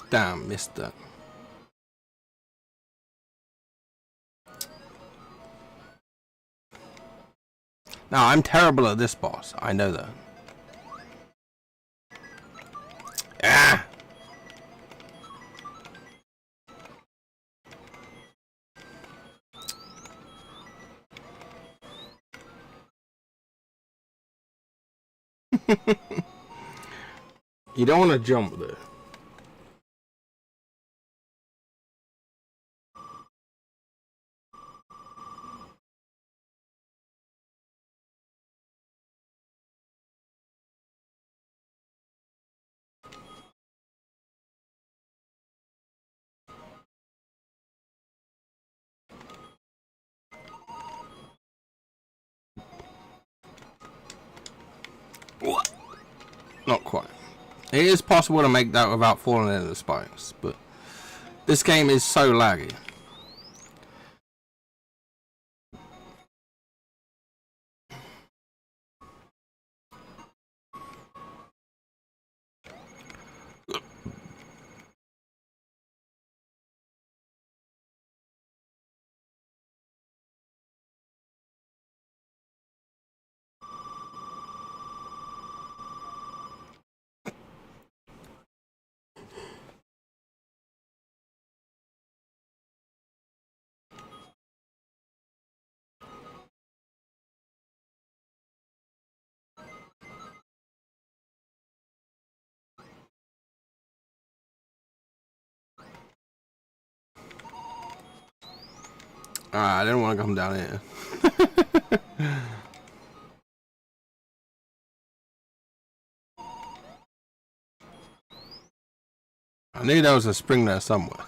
Speaker 1: Damn, missed that. Now, I'm terrible at this boss. I know that. Ah! You don't want to jump there. Not quite. It is possible to make that without falling into the spikes, but this game is so laggy. I didn't want to come down here. I knew there was a spring there somewhere.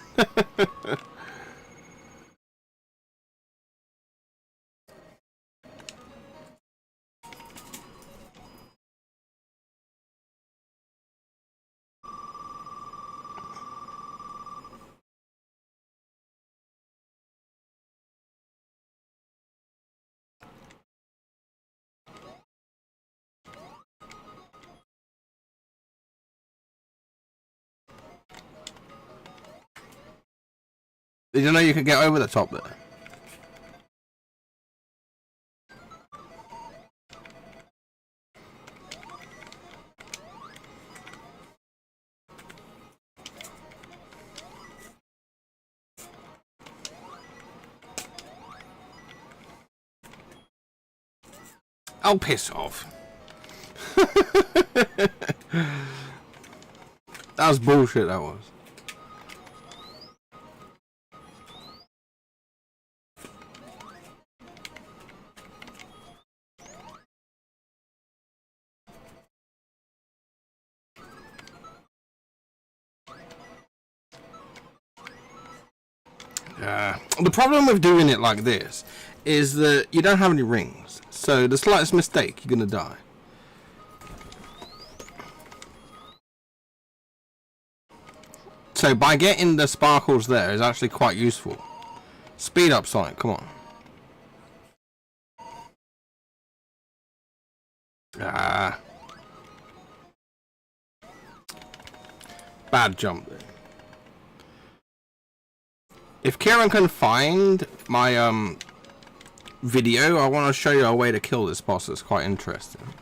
Speaker 1: Did you know you could get over the top there? Oh, piss off. That was bullshit, that was. The problem with doing it like this is that you don't have any rings. So the slightest mistake, you're gonna die. So by getting the sparkles there is actually quite useful. Speed up, Sonic, come on. Bad jump there. If Kieran can find my video, I want to show you a way to kill this boss that's quite interesting.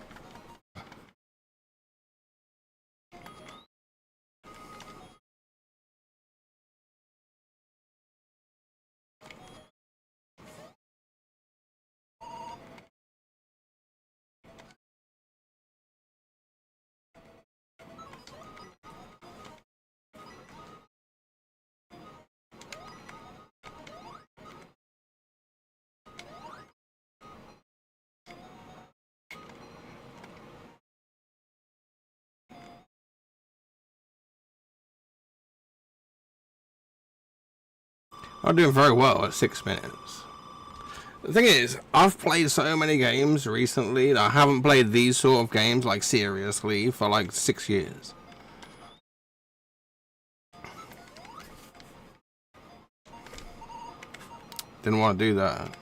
Speaker 1: I'm doing very well at 6 minutes. The thing is, I've played so many games recently that I haven't played these sort of games, like, seriously, for like 6 years. Didn't want to do that.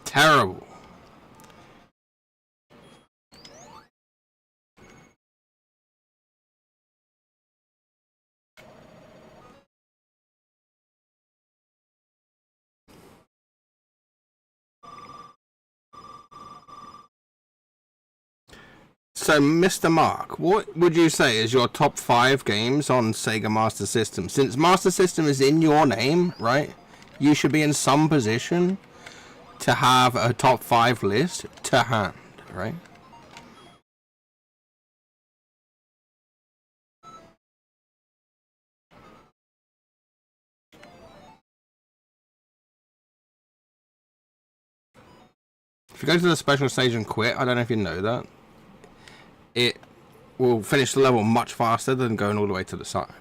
Speaker 1: Terrible. So, Mr. Mark, what would you say is your top 5 games on Sega Master System? Since Master System is in your name, right? You should be in some position to have a top 5 list to hand, right? If you go to the special stage and quit, I don't know if you know that, it we'll finish the level much faster than going all the way to the side.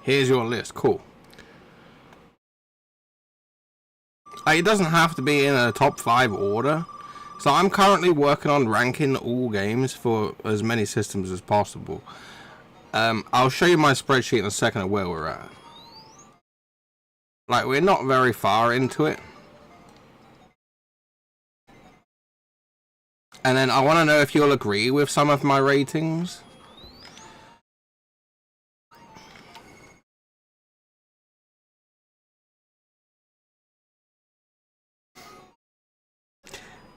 Speaker 1: Here's your list. Cool. It doesn't have to be in a top 5 order. So I'm currently working on ranking all games for as many systems as possible. I'll show you my spreadsheet in a second of where we're at. Like, we're not very far into it. And then I want to know if you'll agree with some of my ratings.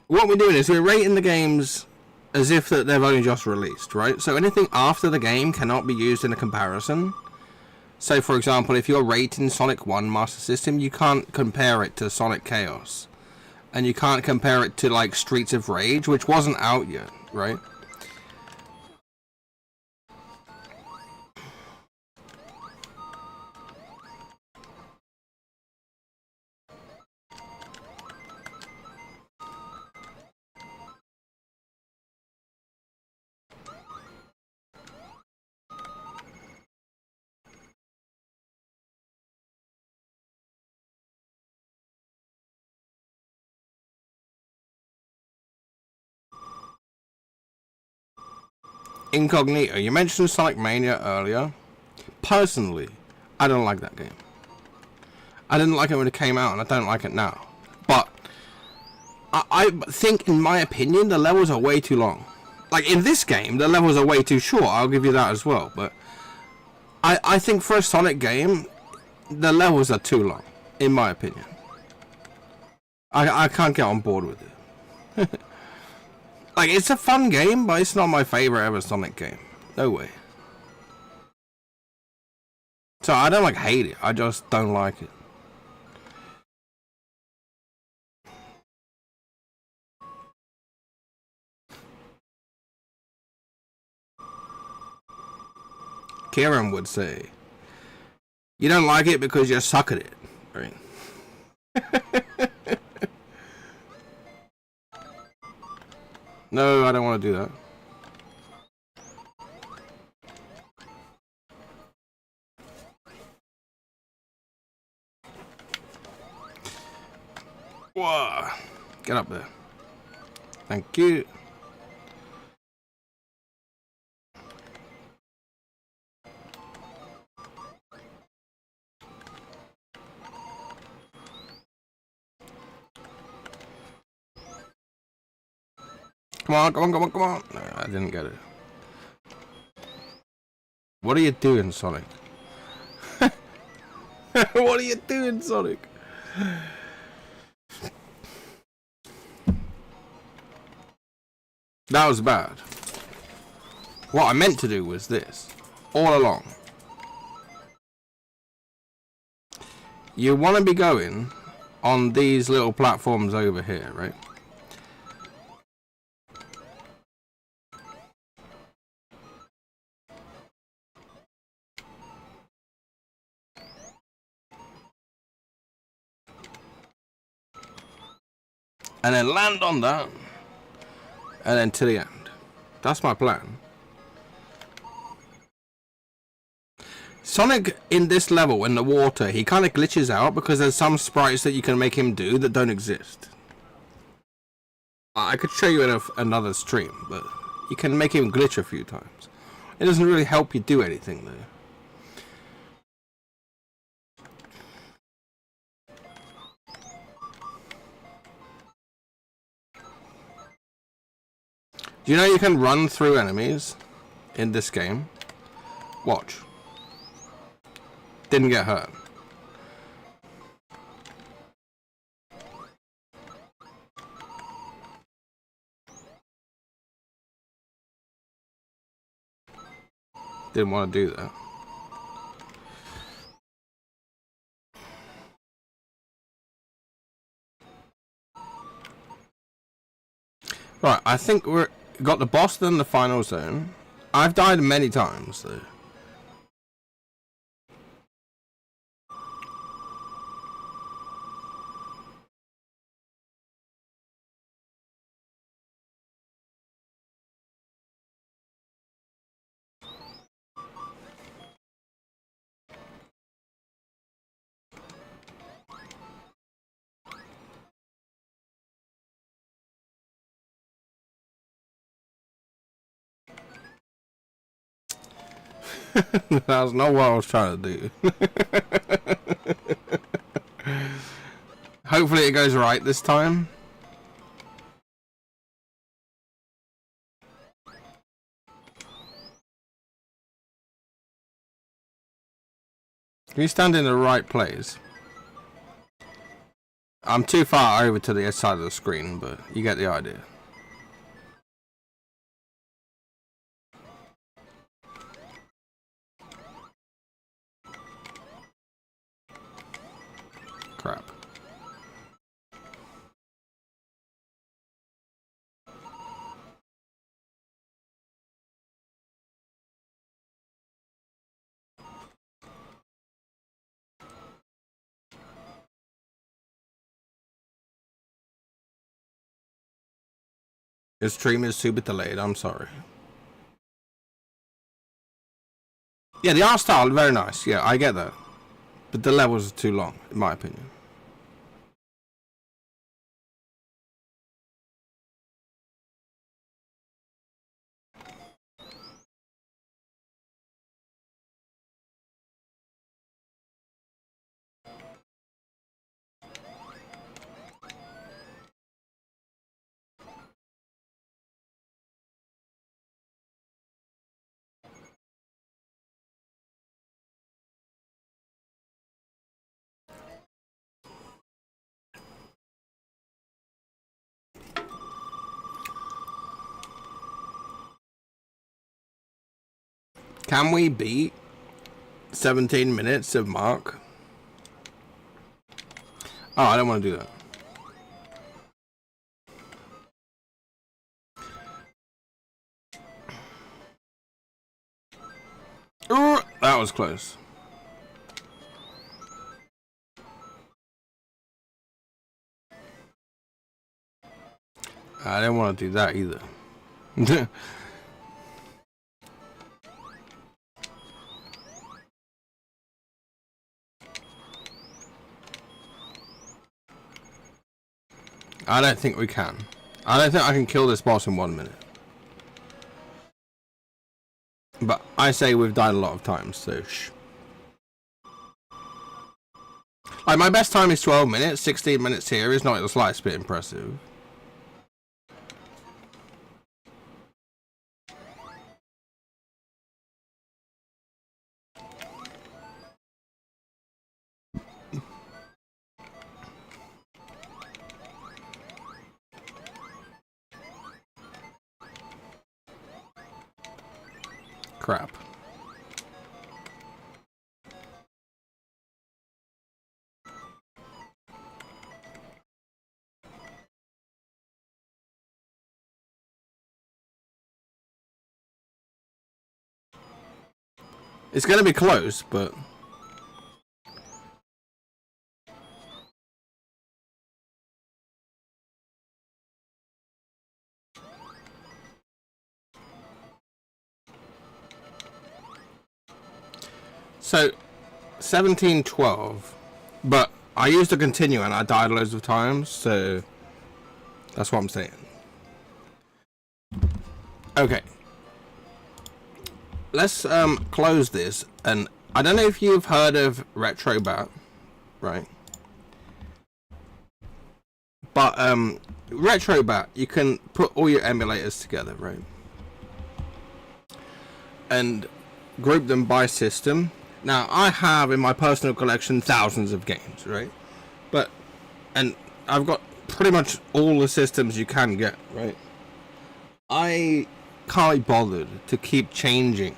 Speaker 1: What we're doing is we're rating the games as if that they've only just released, right? So anything after the game cannot be used in a comparison. So, for example, if you're rating Sonic 1 Master System, you can't compare it to Sonic Chaos. And you can't compare it to, like, Streets of Rage, which wasn't out yet, right? Incognito, you mentioned Sonic Mania earlier. Personally, I don't like that game. I didn't like it when it came out, and I don't like it now. But I think, in my opinion, the levels are way too long. Like, in this game, the levels are way too short. I'll give you that as well. But I think for a Sonic game, the levels are too long, in my opinion. I can't get on board with it. Like, it's a fun game, but it's not my favorite ever Sonic game. No way. So I don't, like, hate it. I just don't like it. Kieran would say, you don't like it because you suck at it, right? No, I don't want to do that. Whoa. Get up there. Thank you. Come on, come on, come on, come on. No, I didn't get it. What are you doing, Sonic? What are you doing, Sonic? That was bad. What I meant to do was this. All along. You want to be going on these little platforms over here, right? And then land on that. And then to the end. That's my plan. Sonic in this level, in the water, he kind of glitches out because there's some sprites that you can make him do that don't exist. I could show you in another stream, but you can make him glitch a few times. It doesn't really help you do anything though. Do you know you can run through enemies in this game? Watch. Didn't get hurt. didn't want to do that. Right, I think we're got the boss then the final zone. I've died many times though. That's not what I was trying to do. Hopefully it goes right this time. Can you stand in the right place? I'm too far over to the side of the screen, but you get the idea. Crap. Your stream is super delayed, I'm sorry. Yeah, the art style, very nice. Yeah, I get that. But the levels are too long, in my opinion. Can we beat 17 minutes of Mark? Oh, I don't want to do that. Ooh, that was close. I didn't want to do that either. I don't think we can. I don't think I can kill this boss in 1 minute. But I say we've died a lot of times, so shh. Like, my best time is 12 minutes. 16 minutes here is not the slightest bit impressive. Crap. It's gonna be close, but... So, 1712, but I used to continue and I died loads of times, so that's what I'm saying. Okay. Let's close this, and I don't know if you've heard of RetroBat, right? But RetroBat, you can put all your emulators together, right? And group them by system. Now, I have in my personal collection thousands of games, right? And I've got pretty much all the systems you can get, right? I can't be bothered to keep changing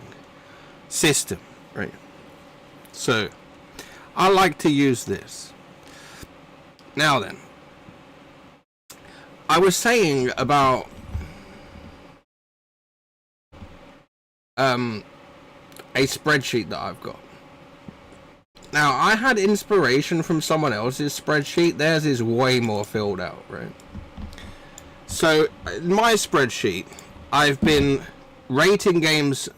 Speaker 1: system, right? So I like to use this. Now then, I was saying about a spreadsheet that I've got. Now, I had inspiration from someone else's spreadsheet. Theirs is way more filled out, right? So, in my spreadsheet, I've been rating games.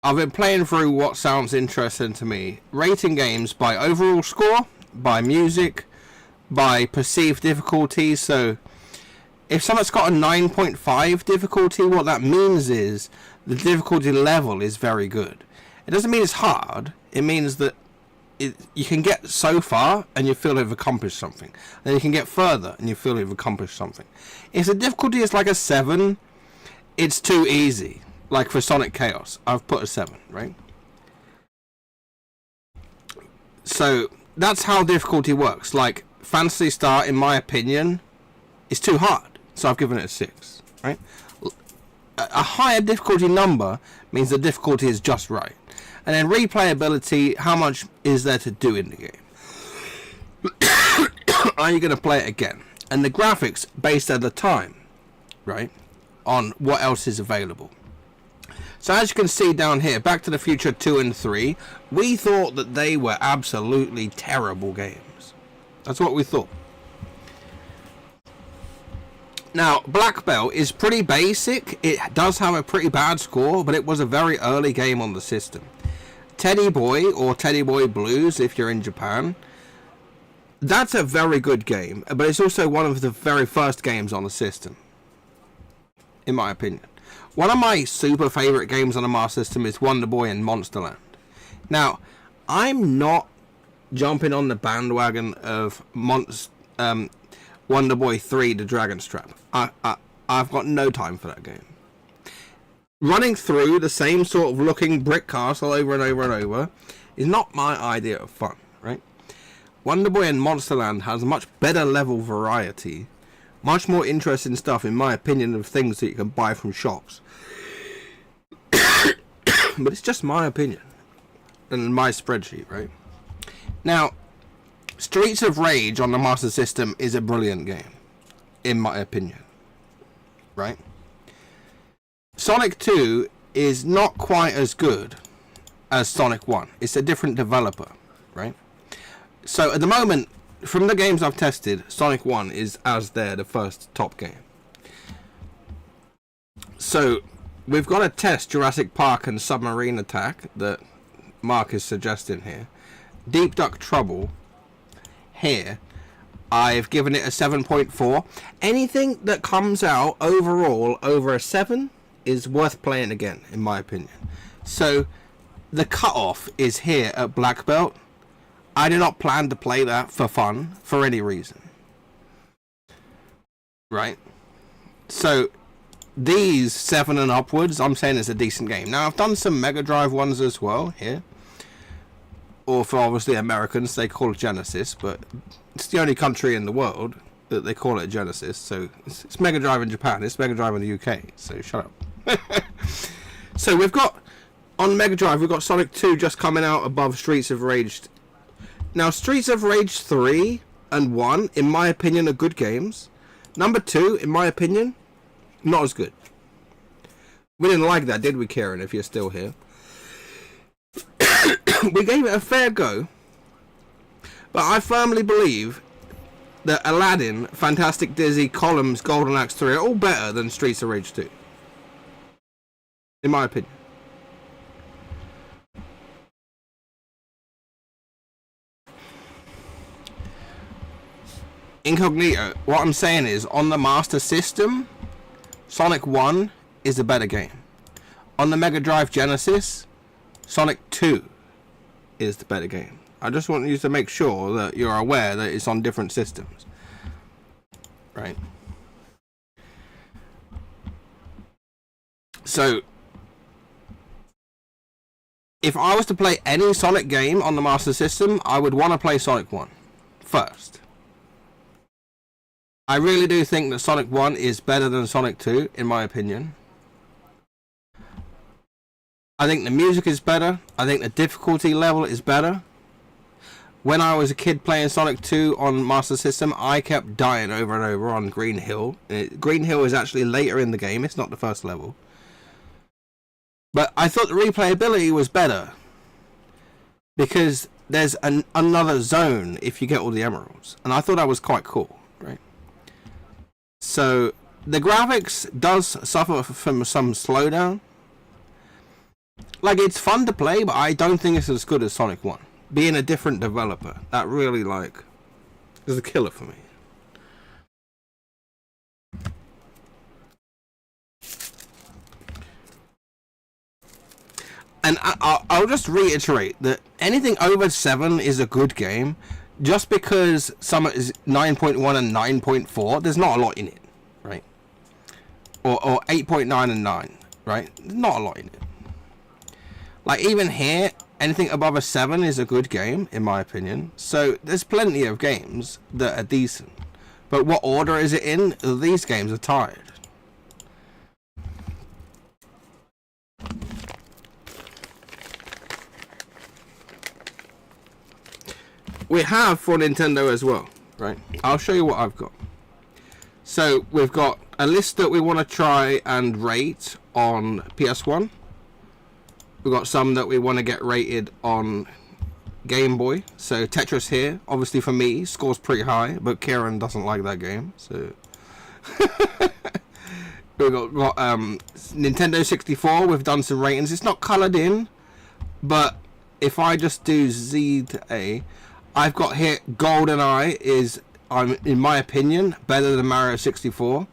Speaker 1: I've been playing through what sounds interesting to me. Rating games by overall score, by music, by perceived difficulty. So, if someone's got a 9.5 difficulty, what that means is the difficulty level is very good. It doesn't mean it's hard. It means that you can get so far and you feel you've accomplished something. Then you can get further and you feel you've accomplished something. If the difficulty is like a 7, it's too easy. Like for Sonic Chaos, I've put a 7, right? So that's how difficulty works. Like Phantasy Star, in my opinion, is too hard. So I've given it a 6, right? A higher difficulty number means the difficulty is just right. And then replayability, how much is there to do in the game? Are you going to play it again? And the graphics based at the time, right, on what else is available. So as you can see down here, Back to the Future 2 and 3, we thought that they were absolutely terrible games. That's what we thought. Now, Black Belt is pretty basic. It does have a pretty bad score, but it was a very early game on the system. Teddy Boy, or Teddy Boy Blues if you're in Japan, that's a very good game, but it's also one of the very first games on the system, in my opinion. One of my super favourite games on the Master System is Wonder Boy and Monsterland. Now, I'm not jumping on the bandwagon of Wonder Boy 3 The Dragon's Trap. I've got no time for that game. Running through the same sort of looking brick castle over and over and over is not my idea of fun, right? Wonder Boy and Monsterland has much better level variety, much more interesting stuff, in my opinion, of things that you can buy from shops. But it's just my opinion and my spreadsheet, right? Now, Streets of Rage on the Master System is a brilliant game, in my opinion, right? Sonic 2 is not quite as good as Sonic 1. It's a different developer, right? So at the moment, from the games I've tested, Sonic 1 is the first top game. So we've got to test Jurassic Park and Submarine Attack that Mark is suggesting here. Deep Duck Trouble here, I've given it a 7.4. Anything that comes out overall over a 7 is worth playing again, in my opinion. So the cutoff is here at Black Belt. I do not plan to play that for fun, for any reason, right? So these 7 and upwards, I'm saying it's a decent game. Now, I've done some Mega Drive ones as well here, or for obviously Americans they call it Genesis, but it's the only country in the world that they call it Genesis. So it's Mega Drive in Japan, it's Mega Drive in the UK, so shut up. So we've got, on Mega Drive, we've got Sonic 2 just coming out above Streets of Rage. Now, Streets of Rage 3 and 1, in my opinion, are good games. Number 2, in my opinion, not as good. We didn't like that, did we, Kieran, if you're still here? We gave it a fair go, but I firmly believe that Aladdin, Fantastic Dizzy, Columns, Golden Axe 3 are all better than Streets of Rage 2. In my opinion. Incognito, what I'm saying is, on the Master System, Sonic 1 is a better game. On the Mega Drive Genesis, Sonic 2 is the better game. I just want you to make sure that you're aware that it's on different systems. Right? So, if I was to play any Sonic game on the Master System, I would want to play Sonic 1 first. I really do think that Sonic 1 is better than Sonic 2, in my opinion. I think the music is better. I think the difficulty level is better. When I was a kid playing Sonic 2 on Master System, I kept dying over and over on Green Hill. Green Hill is actually later in the game. It's not the first level. But I thought the replayability was better. Because there's another zone if you get all the emeralds. And I thought that was quite cool, right? So, the graphics does suffer from some slowdown. Like, it's fun to play, but I don't think it's as good as Sonic 1. Being a different developer, that really, like, is a killer for me. And I'll just reiterate that anything over 7 is a good game. Just because some is 9.1 and 9.4, there's not a lot in it, right? Or 8.9 and 9, right? There's not a lot in it. Like, even here, anything above a 7 is a good game, in my opinion. So, there's plenty of games that are decent. But what order is it in? These games are tied. We have for Nintendo as well, right? I'll show you what I've got. So, we've got a list that we want to try and rate on PS1. We've got some that we want to get rated on Game Boy. So Tetris here, obviously for me, scores pretty high, but Kieran doesn't like that game. So we've got Nintendo 64. We've done some ratings. It's not coloured in, but if I just do Z to A, I've got here GoldenEye is, in my opinion, better than Mario 64.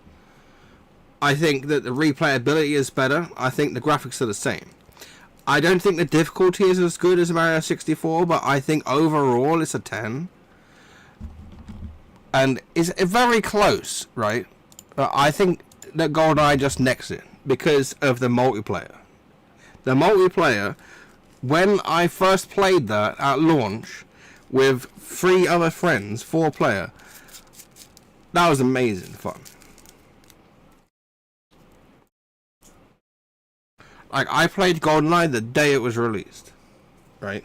Speaker 1: I think that the replayability is better. I think the graphics are the same. I don't think the difficulty is as good as Mario 64, but I think overall it's a 10. And it's very close, right? But I think that GoldenEye just necks it because of the multiplayer. The multiplayer, when I first played that at launch with 3 other friends, 4-player, that was amazing fun. Like, I played GoldenEye the day it was released, right?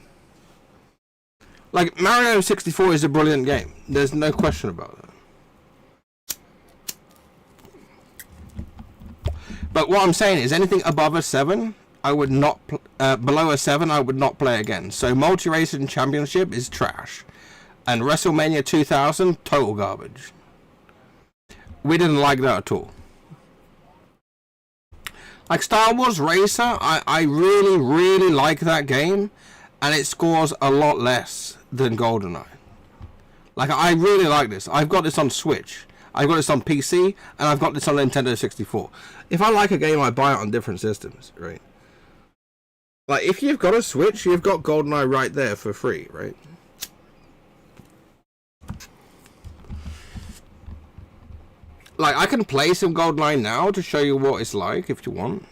Speaker 1: Like, Mario 64 is a brilliant game. There's no question about that. But what I'm saying is, anything above a 7, I would not... below a 7, I would not play again. So, Multi-Racing Championship is trash. And WrestleMania 2000, total garbage. We didn't like that at all. Like Star Wars Racer, I really, really like that game, and it scores a lot less than GoldenEye. Like, I really like this. I've got this on Switch, I've got this on PC, and I've got this on Nintendo 64. If I like a game, I buy it on different systems, right? Like, if you've got a Switch, you've got GoldenEye right there for free, right? Like, I can play some GoldenEye now to show you what it's like, if you want.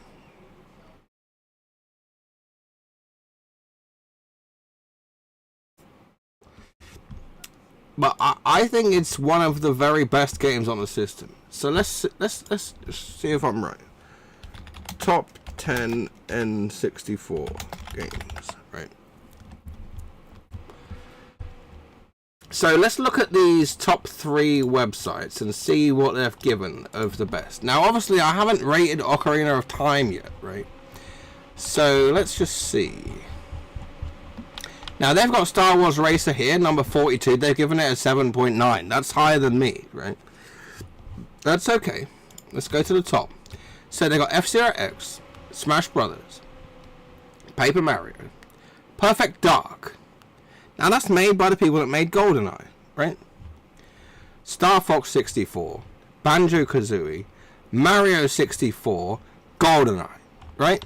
Speaker 1: But I think it's one of the very best games on the system. So let's see if I'm right. Top 10 N64 games, right? So let's look at these top 3 websites and see what they've given of the best. Now, obviously, I haven't rated Ocarina of Time yet, right? So let's just see. Now, they've got Star Wars Racer here, number 42. They've given it a 7.9. That's higher than me, right? That's okay. Let's go to the top. So they've got F-Zero X, Smash Brothers, Paper Mario, Perfect Dark. Now, that's made by the people that made GoldenEye, right? Star Fox 64, Banjo-Kazooie, Mario 64, GoldenEye, right?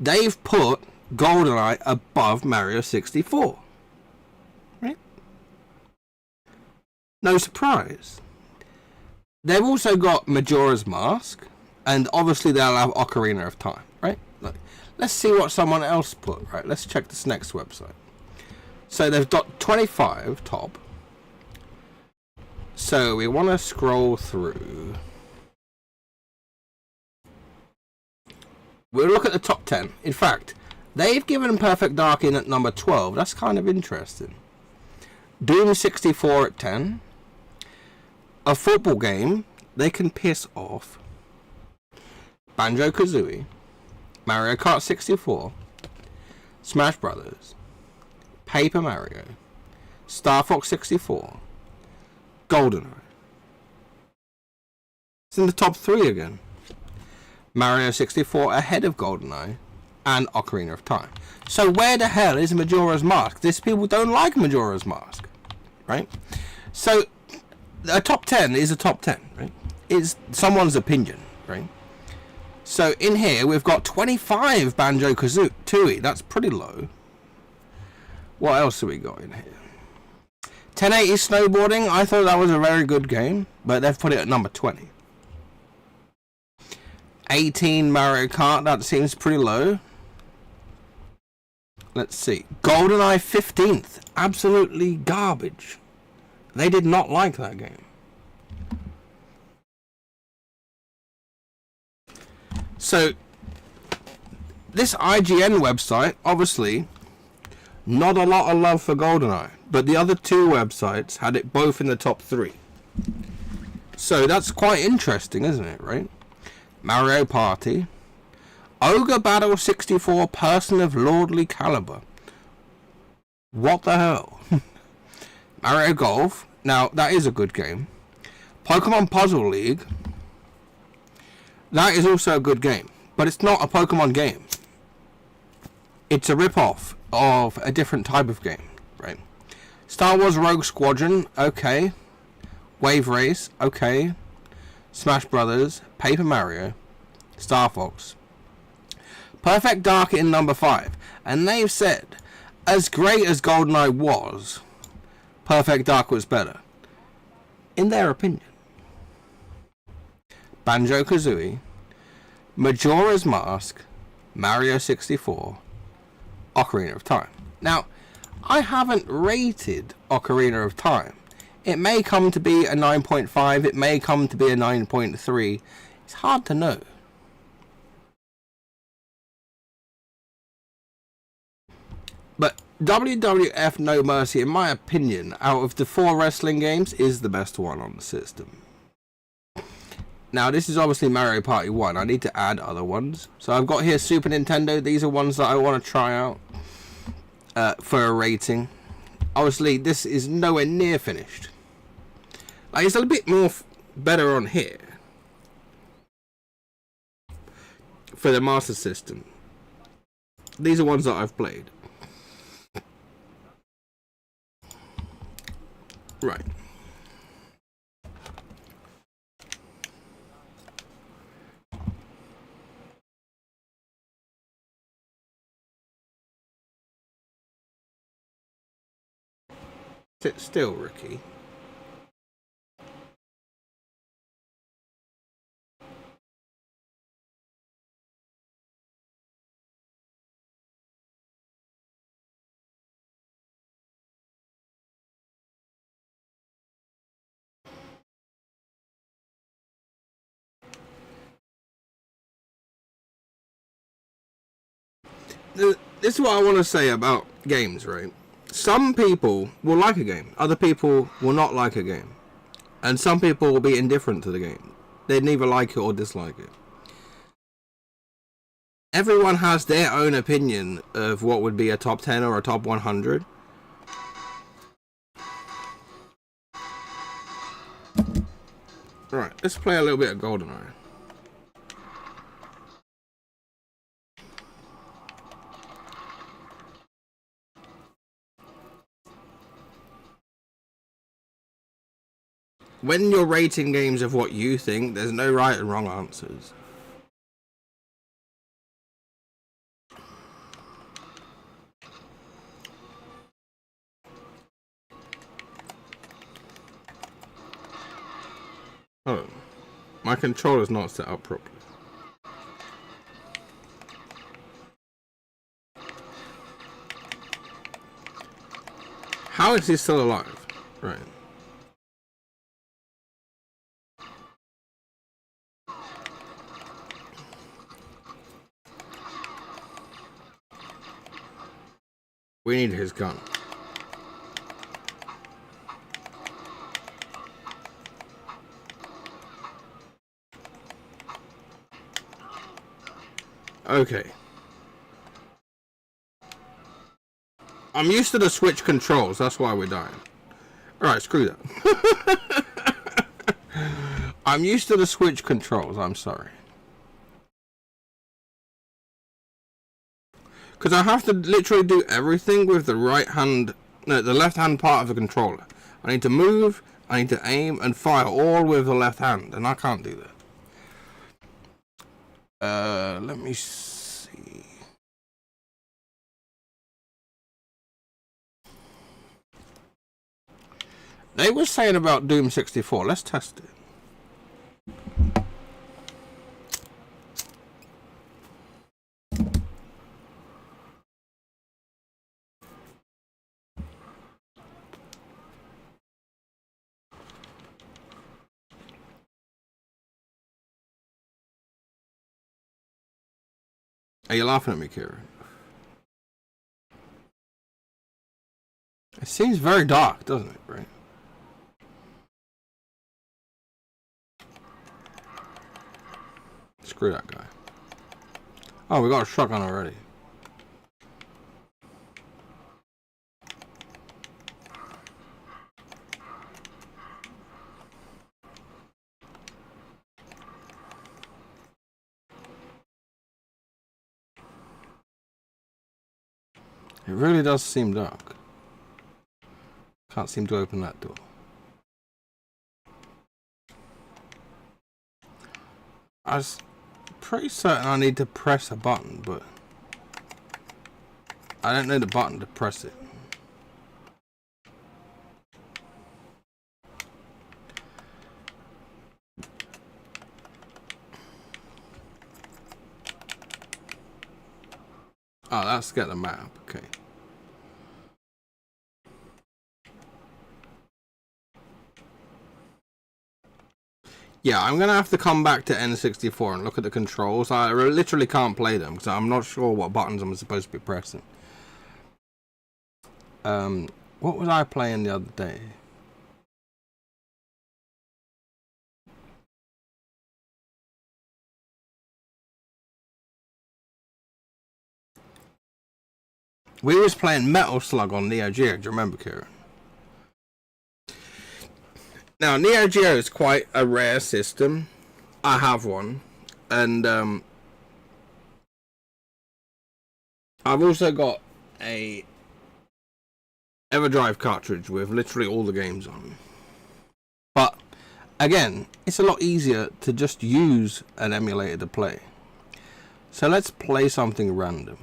Speaker 1: They've put GoldenEye above Mario 64, right? No surprise. They've also got Majora's Mask, and obviously they'll have Ocarina of Time, right? Let's see what someone else put, right? Let's check this next website. So they've got 25 top. So we want to scroll through. we'll look at the top 10. In fact, they've given Perfect Dark in at number 12. That's kind of interesting. Doom 64 at 10. A football game, they can piss off. Banjo-Kazooie, Mario Kart 64, Smash Brothers, Paper Mario, Star Fox 64, GoldenEye. It's in the top 3 again. Mario 64 ahead of GoldenEye and Ocarina of Time. So where the hell is Majora's Mask? These people don't like Majora's Mask, right? So a top 10 is a top 10, right? It's someone's opinion, right? So in here we've got 25 Banjo-Kazooie. That's pretty low. What else have we got in here? 1080 Snowboarding. I thought that was a very good game, but they've put it at number 20. 18 Mario Kart. That seems pretty low. Let's see. GoldenEye 15th. Absolutely garbage. They did not like that game. So, this IGN website, obviously, not a lot of love for GoldenEye, but the other 2 websites had it both in the top 3. So that's quite interesting, isn't it, right? Mario Party, Ogre Battle 64, Person of Lordly Caliber. What the hell? Mario Golf, now that is a good game. Pokemon Puzzle League, that is also a good game, but it's not a Pokemon game. It's a rip-off of a different type of game, right? Star Wars Rogue Squadron, okay. Wave Race, okay. Smash Brothers, Paper Mario, Star Fox. Perfect Dark in number 5. And they've said, as great as GoldenEye was, Perfect Dark was better. In their opinion. Banjo-Kazooie, Majora's Mask, Mario 64, Ocarina of Time. Now, I haven't rated Ocarina of Time. It may come to be a 9.5, it may come to be a 9.3. It's hard to know. But WWF No Mercy, in my opinion, out of the 4 wrestling games, is the best one on the system. Now, this is obviously Mario Party 1. I need to add other ones. So I've got here Super Nintendo. These are ones that I want to try out for a rating. Obviously, this is nowhere near finished. Like, it's a bit more better on here for the Master System. These are ones that I've played. Right. Sit still, Ricky. This is what I want to say about games, right? Some people will like a game. Other people will not like a game. And some people will be indifferent to the game. They neither like it or dislike it. Everyone has their own opinion of what would be a top 10 or a top 100. Right, let's play a little bit of GoldenEye. When you're rating games of what you think, there's no right and wrong answers. Oh, my controller's not set up properly. How is he still alive? Right. We need his gun. Okay. I'm used to the switch controls, that's why we're dying. Alright, screw that. I'm used to the switch controls, I'm sorry. Because I have to literally do everything with the right hand, no, the left hand part of the controller. I need to move, I need to aim and fire all with the left hand, and I can't do that. Let me see. They were saying about Doom 64, let's test it. Are you laughing at me, Kieran? It seems very dark, doesn't it, right? Screw that guy. Oh, we got a shotgun already. It really does seem dark. Can't seem to open that door. I was pretty certain I need to press a button, but I don't know the button to press it. Oh, let's get the map, okay. Yeah, I'm gonna have to come back to N64 and look at the controls. I literally can't play them because I'm not sure what buttons I'm supposed to be pressing. What was I playing the other day? We was playing Metal Slug on Neo Geo, do you remember, Kieran? Now, Neo Geo is quite a rare system. I have one. And I've also got a EverDrive cartridge with literally all the games on. But, again, it's a lot easier to just use an emulator to play. So let's play something random.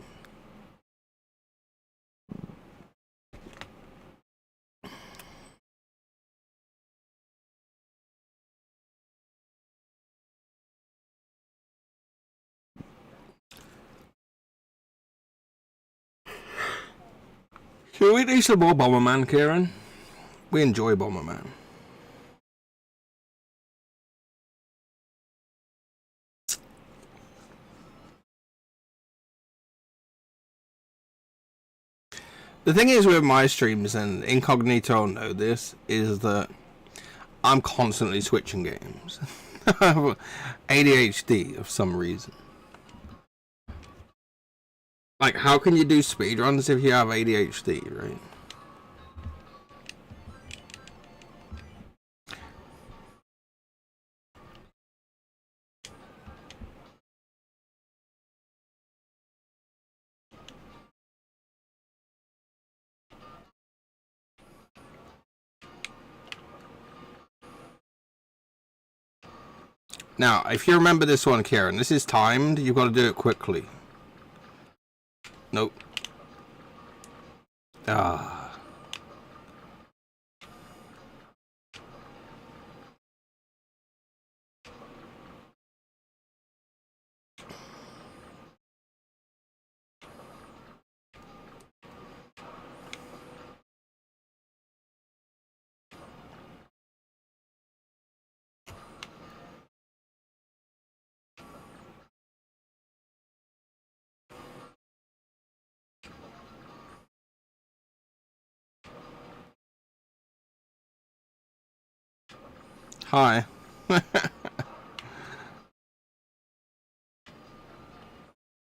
Speaker 1: Should we do some more Bomberman, Kieran? We enjoy Bomberman. The thing is with my streams, and Incognito know this, is that I'm constantly switching games. I have ADHD of some reason. Like, how can you do speedruns if you have ADHD, right? Now, if you remember this one, Kieran, this is timed. You've got to do it quickly. Nope. Ah. Hi.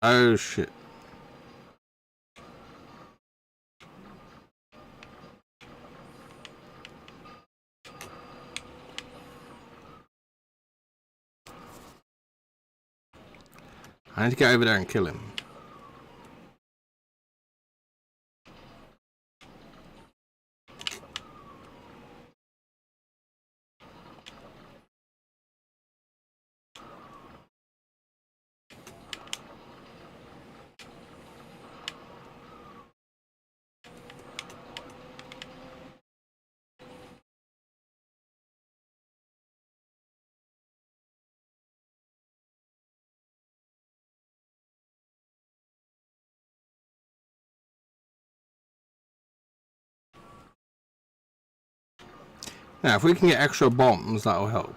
Speaker 1: Oh shit. I need to get over there and kill him. Now, if we can get extra bombs, that'll help.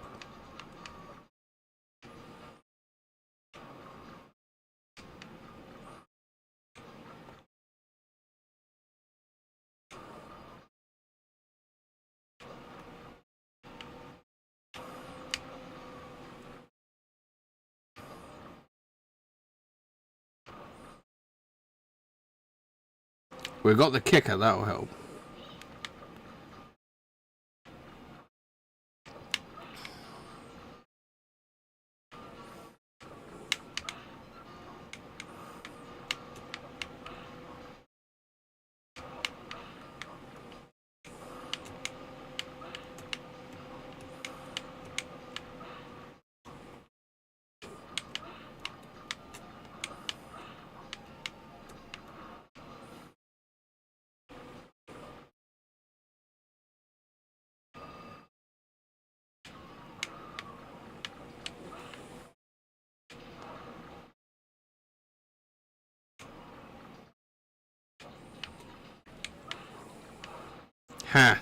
Speaker 1: We've got the kicker, that'll help. Ha.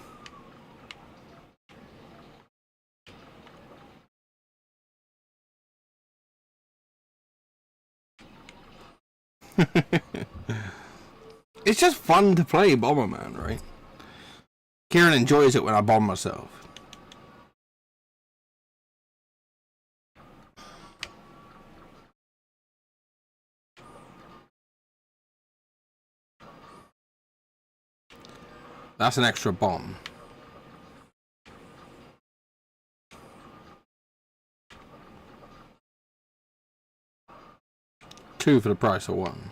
Speaker 1: It's just fun to play Bomberman, right? Kieran enjoys it when I bomb myself. That's an extra bomb. Two for the price of one.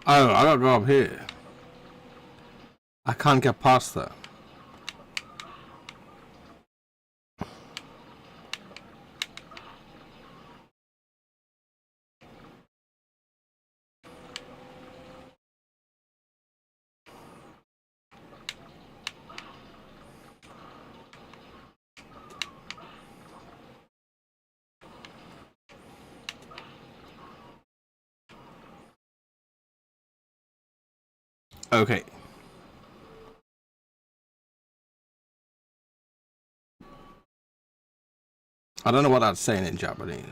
Speaker 1: Oh, I gotta go up here. I can't get past that. Okay. I don't know what that's saying in Japanese.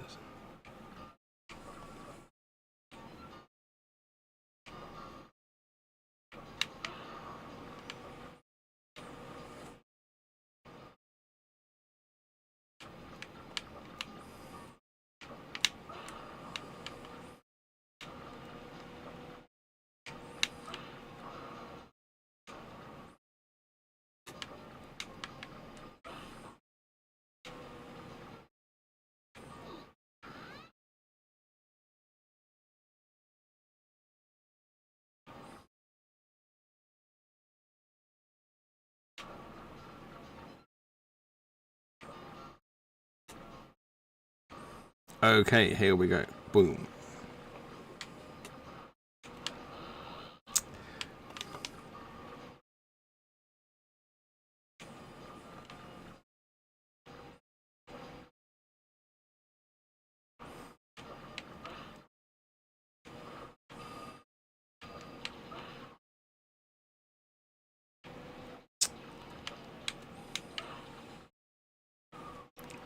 Speaker 1: Okay, here we go. Boom.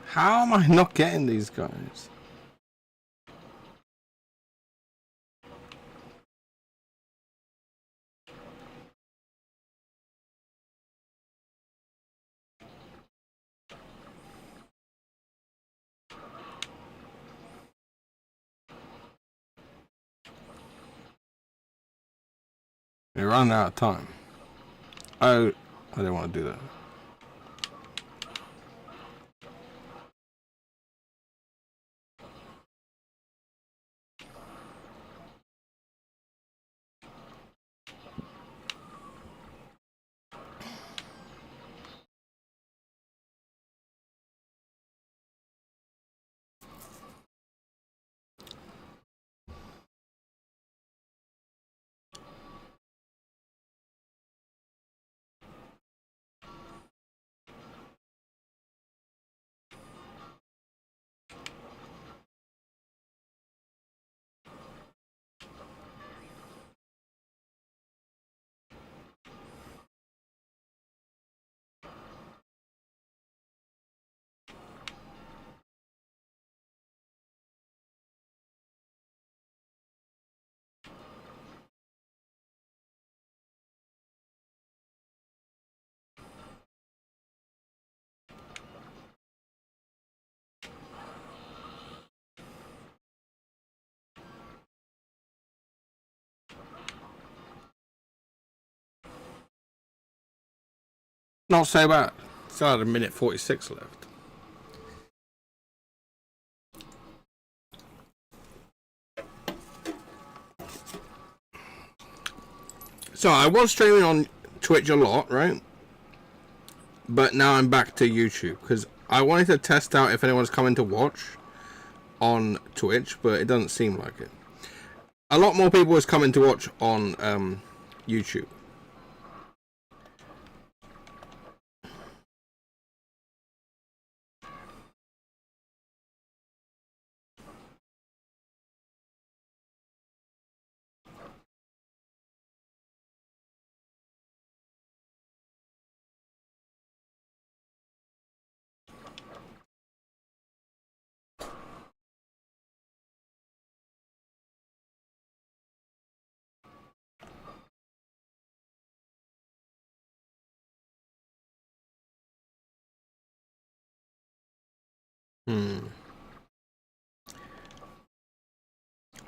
Speaker 1: How am I not getting these guys? We're running out of time. Oh, I didn't want to do that. Not so bad. Still had a minute 46 left. So I was streaming on Twitch a lot, right? But now I'm back to YouTube because I wanted to test out if anyone's coming to watch on Twitch, but it doesn't seem like it. A lot more people is coming to watch on YouTube.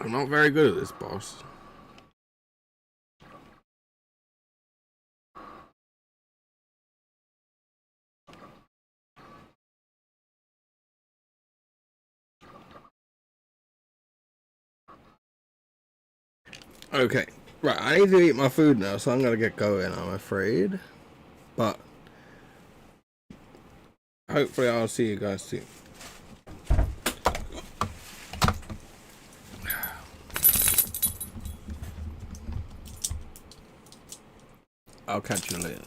Speaker 1: I'm not very good at this, boss. Okay, right, I need to eat my food now, so I'm gonna get going, I'm afraid. But hopefully I'll see you guys soon. I'll catch you later.